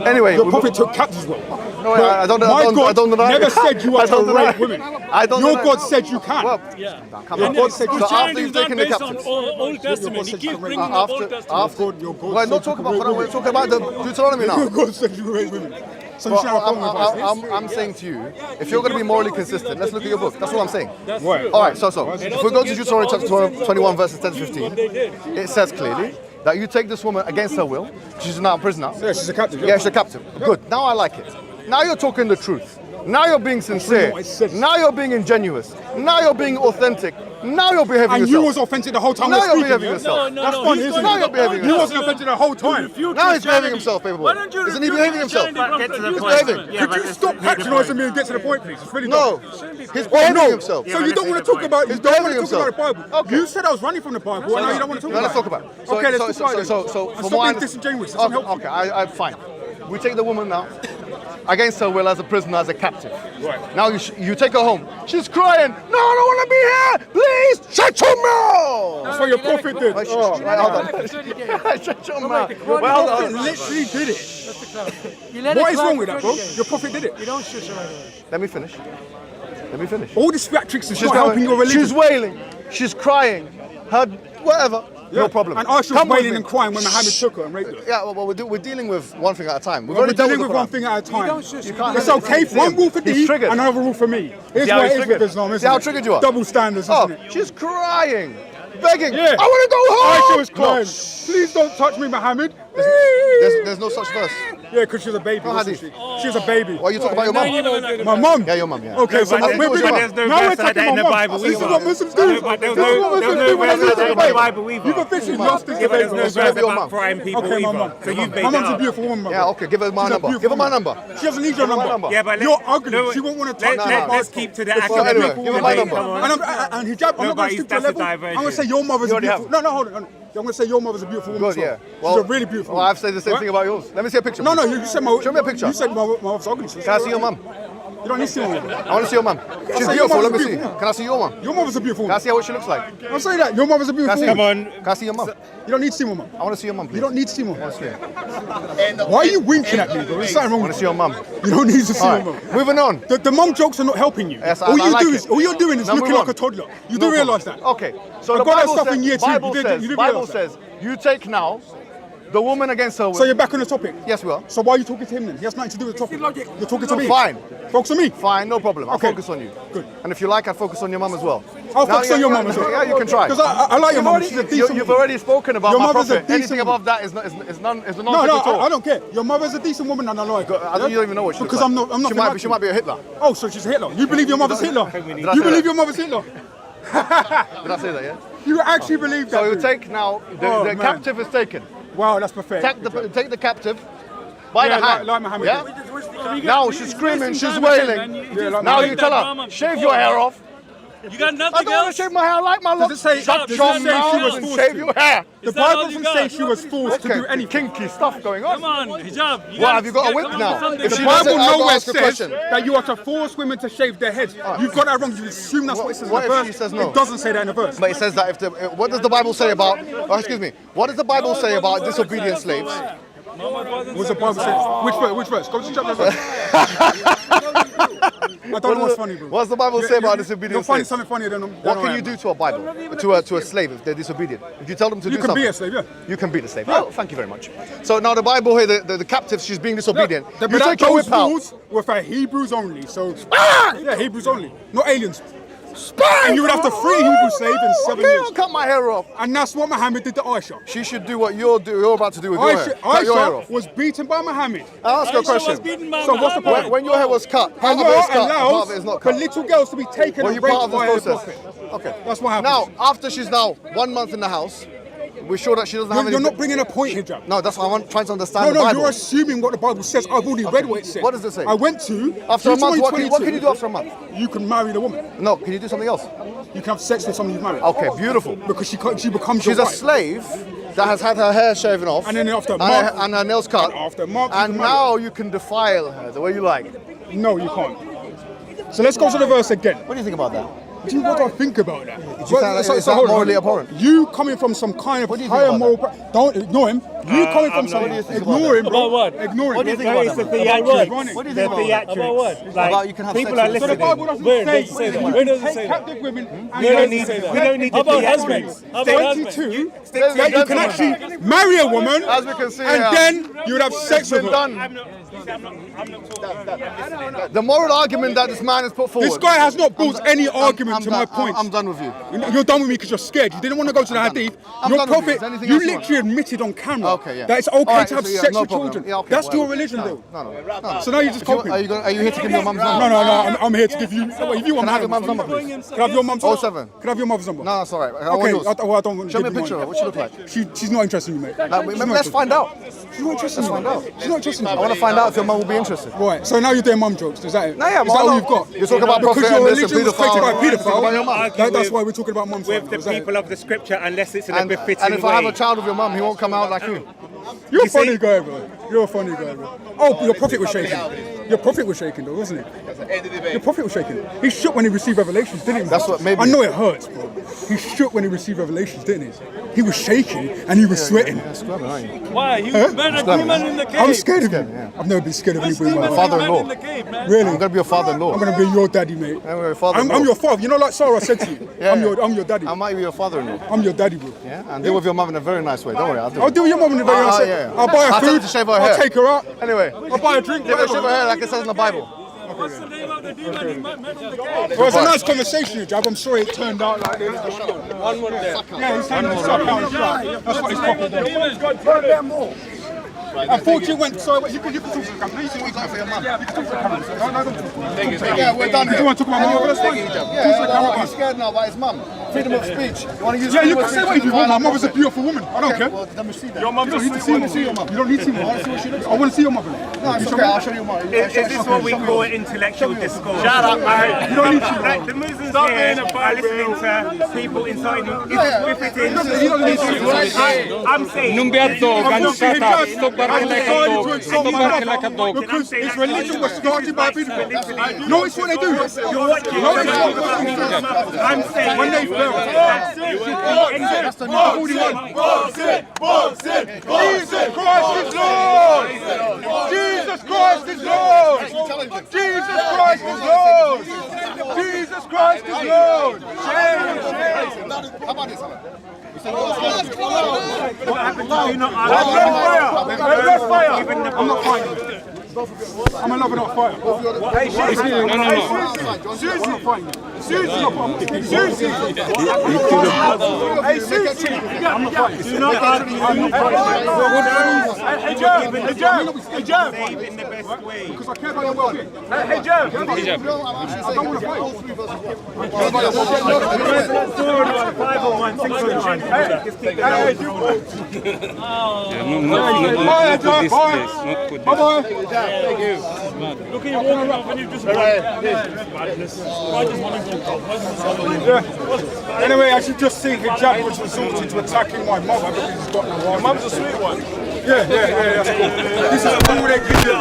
Anyway, Your we- prophet took captives as well. No, But I don't. my I don't, God I don't deny never it. said you I are don't to deny rape it. women. I don't. Your deny God it. said you can. Well, Yeah. come Your on. God said you So can. after Christianity you've is not taken the based captives. on Old Testament. He keeps bringing up After, Old Testament. after, Your God we're said not you talking can about rape Quran, we're women. talking about the Deuteronomy now. Your God said you rape women. So you Well, should have a problem with us. I'm saying to you, if you're going to be morally consistent, let's look at your book. That's what I'm saying. That's Right. true. All right, so And if also we go to gives Deuteronomy the chapter Muslims 21 verses 10 to what 15, they did. it says clearly that you take this woman against her will. She's now a prisoner. Yeah, she's a captive. Yeah, she's a captive. Good. Now I like it. Now you're talking the truth. Now you're being sincere. what it says. Now you're being ingenuous. Now you're being authentic. Now you're behaving And you yourself. was authentic the whole time Now we're you're speaking. behaving yeah? yourself. That's funny, isn't it? Now you're behaving You yourself. wasn't authentic the whole time. Now he's behaving himself, baby boy. Why don't you Isn't he refute behaving himself? Christianity Get to from the New point. Testament? Yeah, Could but you let's stop hit the patronising point. me and get to the point, please? It's really No. dumb. He's Oh behaving no! himself. So you don't want to talk about you He's don't want behaving to talk about the himself. Bible. Okay. You said I was running from the Bible, and now you don't want to talk No, about let's it. talk about it. Okay, let's talk about it. So And from stop what I being disingenuous. It Okay, doesn't help you. okay, I'm fine. We take the woman now, against her will, as a prisoner, as a captive. Right. Now you take her home. She's crying. No, I don't want to be here. Please, shut your mouth. That's what your prophet did. Right, Oh, hold on. Shut your mouth. Your Well, prophet literally did it. What is wrong with that, bro? Your prophet did it. You don't shush her. let me finish. Let me finish. All this theatrics is She's not now- helping your religion. She's wailing. She's crying. Her whatever. Yeah. No problem. And Aisha was Come with wailing me. and crying when Muhammad took her and raped her. Yeah, well, we're dealing with one thing at a time. We've We're already dealt dealing with with the one Quran. thing at a time. don't shush her. can't- It's okay. See One him. rule for He's thee, triggered. another rule for me. Here's See how what he's it is with triggered? Islam, See isn't how it? triggered you are? Double standards, Oh, isn't it? she's crying, begging. Yeah. I want to go home. Aisha was crying. No, Please don't touch me, Muhammad. there's no such verse. Yeah, because she's a baby. No wasn't hadith. she? She was a baby. Why you talking about your mum? My mum. Yeah, your mum. Yeah. Okay, so but we're there's no now we're verse like that attacking in my the mum. Bible This is either. what Muslims do. No, but This there's is what no Muslims verse do when like they that lose in the the Bible Bible. either. You've officially lost this Yeah, but there's debate. no It's gonna verse be your about mum. prime people Okay, my either. mum. So you've made My that mum's a up. beautiful woman. my Yeah, bro. okay, give her my She's a number. beautiful Give her my woman. number. She doesn't need your Give her my number. number. Yeah, but You're ugly. no, She won't want to touch let- my let's passport. keep to the It's academic a beautiful give her woman. my debate. number. Come on. And hijab, I'm No, not but going to stoop to a that's a level. I'm diversion. going to say your mother's You a already beautiful. have. No, hold on. I'm going to say your mother's a beautiful woman. Good, as yeah. well. She's a really beautiful Well, woman. I've said the same Right? thing about yours. Let me see a picture. No, please. you said my. Show me a picture. You said my mother's ugly. So Can I see your mum? You don't need to see my mother. I want to see your mum. She's say your beautiful. Let mother's me see. beautiful. Can I see your mum? Your mother's a beautiful Can I woman. see what she looks like? Can I'll say that. Your mother's a beautiful I see? woman. Come on. Can I see your mum? You don't need to see my mum. I want to see your mum, please. You don't need to see my mum. I want to see her. Why are you winking at me, bro? There's something I wrong want with to see your mum. you. You don't need to see All my right, mum. moving on. The mum jokes are not helping you. Yes, all I you like do it. is all you're doing is Now looking move like a on. toddler. You Move do on. realise that. Okay, so I the got that Bible stuff in year says, two. Bible You didn't- says, you didn't Bible realise that. says, you take now the woman against her. So you're back on the topic. Yes, we are. So why are you talking to him then? He has nothing to do with the topic. You're talking to me. Fine. Focus on me. Fine, no problem. I'll Okay. focus on you. Good. And if you like, I'll focus on your mum as well. I'll Now, focus on your mum as well. Yeah, you can try. Because I like your mum. She's a decent You've woman. already spoken about Your my mother's a prophet. decent Anything woman. above that is a nonsense No, at all. I don't care. Your mother's a decent woman and I like her. I don't even know what she looks Because like. I'm not. She might be a Hitler. Oh, so she's Hitler. You believe your mother's Hitler? Did I You say believe that? your mother's Hitler? Did I say that, yeah? You actually believe that? So you dude? take now, Oh, the man. captive is taken. Wow, that's pathetic. Take the captive by Yeah, the hand. like Mohammed yeah? did. Now she's screaming, she's time wailing. again, man. Yeah, like Now Mohammed you tell drama her, shave before, your hair man. off. You got I nothing don't want to else? shave my hair. I like my look. it say- Shut does your it say she mouth was and forced shave to? your hair. The Is that all Bible you doesn't got? say she was forced to do anything. Kinky stuff going on. Come on, hijab. What, have you got a whip now? Something. If The she Bible doesn't, I'll nowhere ask a says question. that you are to force women to shave their heads. You've got that wrong. You assume that's what it says in What the if verse. she says no? It doesn't say that in the verse. But it says that what does the Bible say about, what does the Bible say about disobedient slaves? What's the Bible say? Which verse? Go to chapter verse. I don't know what's funny, bro. What's the Bible say about You'll disobedient find slaves? something funnier than What can you do to a Bible, to a slave if they're disobedient? If you tell them to You do can something, be a slave, yeah. you can be the slave. Oh, thank you very much. So now the Bible here, the captive, she's being disobedient. But You take your those whip out. rules were for Hebrews only. So yeah, Hebrews only, not aliens. Spy! And you would have to free Hebrew slave in 7 Okay, years. I'll cut my hair off. And that's what Muhammad did to Aisha. She should do what you're about to do with your hair. Cut your hair Aisha off. was beaten by Muhammad. I'll ask you a Aisha was question. beaten by So what's the Muhammad. point? When your hair was cut, part of it Allah is cut, part allows of it is not for cut. little girls to be taken Were and you part raped of by this the process? Prophet. Okay. That's what happens. Now, after she's now 1 month in the house, we're sure that she doesn't have any. You're not bringing a point, Hijab. No, that's why I'm trying to understand No, the Bible. you're assuming what the Bible says. I've already read what it says. What does it say? I went to After a month, Deuteronomy what can you 22. do after a month? You can marry the woman. No, can you do something else? You can have sex with someone you've married. Okay, beautiful. Because she becomes She's your a wife. slave that has had her hair shaven off, And then after a and month- and her nails cut, and after a month, you and can marry now you can defile her the way you like. No, you can't. So let's go to the verse again. What do you think about that? Do you know what I think about that? Is that morally abhorrent? You coming from some kind of What do you think higher about moral... Don't ignore him. You coming from some... What do you think about Ignore him, bro. About what? Ignore him. What do you think No, about it's the that? theatrics. What do you The think about that? theatrics. About what? Like, About you can have people sex are with So the listening. Bible doesn't Where say... does it say that? Where does it say Take that? captive women and We then- don't need. We don't need How the about theatrics. husbands? How about husbands? 22, Ladies that and you can gentlemen, actually marry a woman as we can see and here, then you would have sex with been her. done. The moral argument that this man has put forward. This guy has not brought any argument to my point. I'm done with you. You're done with me because you're scared. You didn't want to go to the hadith. I'm Your done with you. prophet, Is there anything you else you want? literally admitted on camera Okay, yeah. that it's okay All right, to have so yeah, sex no with problem. children. Yeah, okay, That's your whatever. religion, No, though. no. So now you're just copying. Are you here to give me your mum's number? No, I'm here to give you. If you want Can I have your my mum's number, please? Can I have your mum's number? 07. Can I have your mum's number? No, that's all right. I want Okay, yours. I don't want to Show me a give you picture of her. mine. What she look like. She's not interested in you, mate. Let's find out. She's not interested in you. find out. She's not interested in I you. want to find out if your mum will be interested. Right, so now you're doing mum jokes. Is that it? No, yeah, Is that all well, you've got? You're talking about because prophet your and this and religion was created by paedophile. Talking about your mum. That's with- why we're talking about mums. With the Is that it? people of the scripture, unless it's in a And befitting if I have way. a child with your mum, he won't come out like you. You're a You see? funny guy, bro. You're a funny guy, bro. Oh, your prophet was shaking. Your prophet was shaking, though, wasn't he? Your prophet was shaking. He shook when he received revelations, didn't he? That's what maybe- I know it hurts, bro. He shook when he received revelations, didn't he? He was shaking and he was sweating. Why? He Huh? met a demon in the cave. I'm scared of him. yeah. I've never been scared of anybody in my Demon life. father-in-law. in the cave, man. Really? I'm gonna be your father-in-law. I'm gonna be your daddy, mate. I'm your father-in-law. I'm your father. You know, like Sarah said to you. Yeah, I'm yeah. your daddy. I might be your father-in-law. I'm your daddy, bro. Yeah, and deal with your mum in a very nice way. Don't worry, I'll do I'll it. deal with your mum in the very nice way. yeah. I'll buy her I'll tell her food. to shave her I'll hair. take her out. Anyway, I'll buy a drink. give her whatever. shave her hair like it says in the Bible. What's the name of the demon he met in the cave? Well, it's a nice conversation, Jab. I'm sorry it turned out like this. One more there. Yeah, he's saying it's suck out and shut. That's what he's talking about. Unfortunately, went. Sorry, you can talk to the camera. You can talk to your mum. You can talk to the camera. No, don't. Yeah, we're done You here. want to talk about my mum? That's fine. Yeah, he's scared now about his mum. Freedom of speech. You want to use Yeah, you freedom can of say speech what you to want. My define mother's a our beautiful woman. I don't care. Well, let me see that. You don't need to see your mum. You don't need to see your mum. I want to see your mother. No, it's okay. I'll show you more. Is this what we call intellectual discourse? Shut up, man. You don't need to. Like the Muslims Stop here being a are listening to people inciting. If it in, I'm saying. Non be a dog, and shut up. Stop barking like a dog. Stop barking like a dog. Because its religion was started by people. No, it's what they do. You're watching. I'm saying When they fell. That's the new Jesus Christ is Lord! Jesus Christ is Lord! Jesus Christ is Lord! Jesus Christ is Lord! How about this? what happened to you not I'm not fighting. I'm a lover, not a fighter. Hey, Susie! I'm not fighting. Susie! Hey, Susie! I'm not fighting. Do not argue. I'm not fighting. Hey, Joe! Hey, Joe! In the best way. Because I care about your well-being. Hey, Joe. I don't want to fight. 5-on-1, 6-on-1. Not put this place. Not put this. Bye-bye. Look at you walking off and you just Anyway, I should just see Hijab was resorted to attacking my mother because he's got no wife. Mum's a sweet one. Yeah, that's cool. This is all they can do.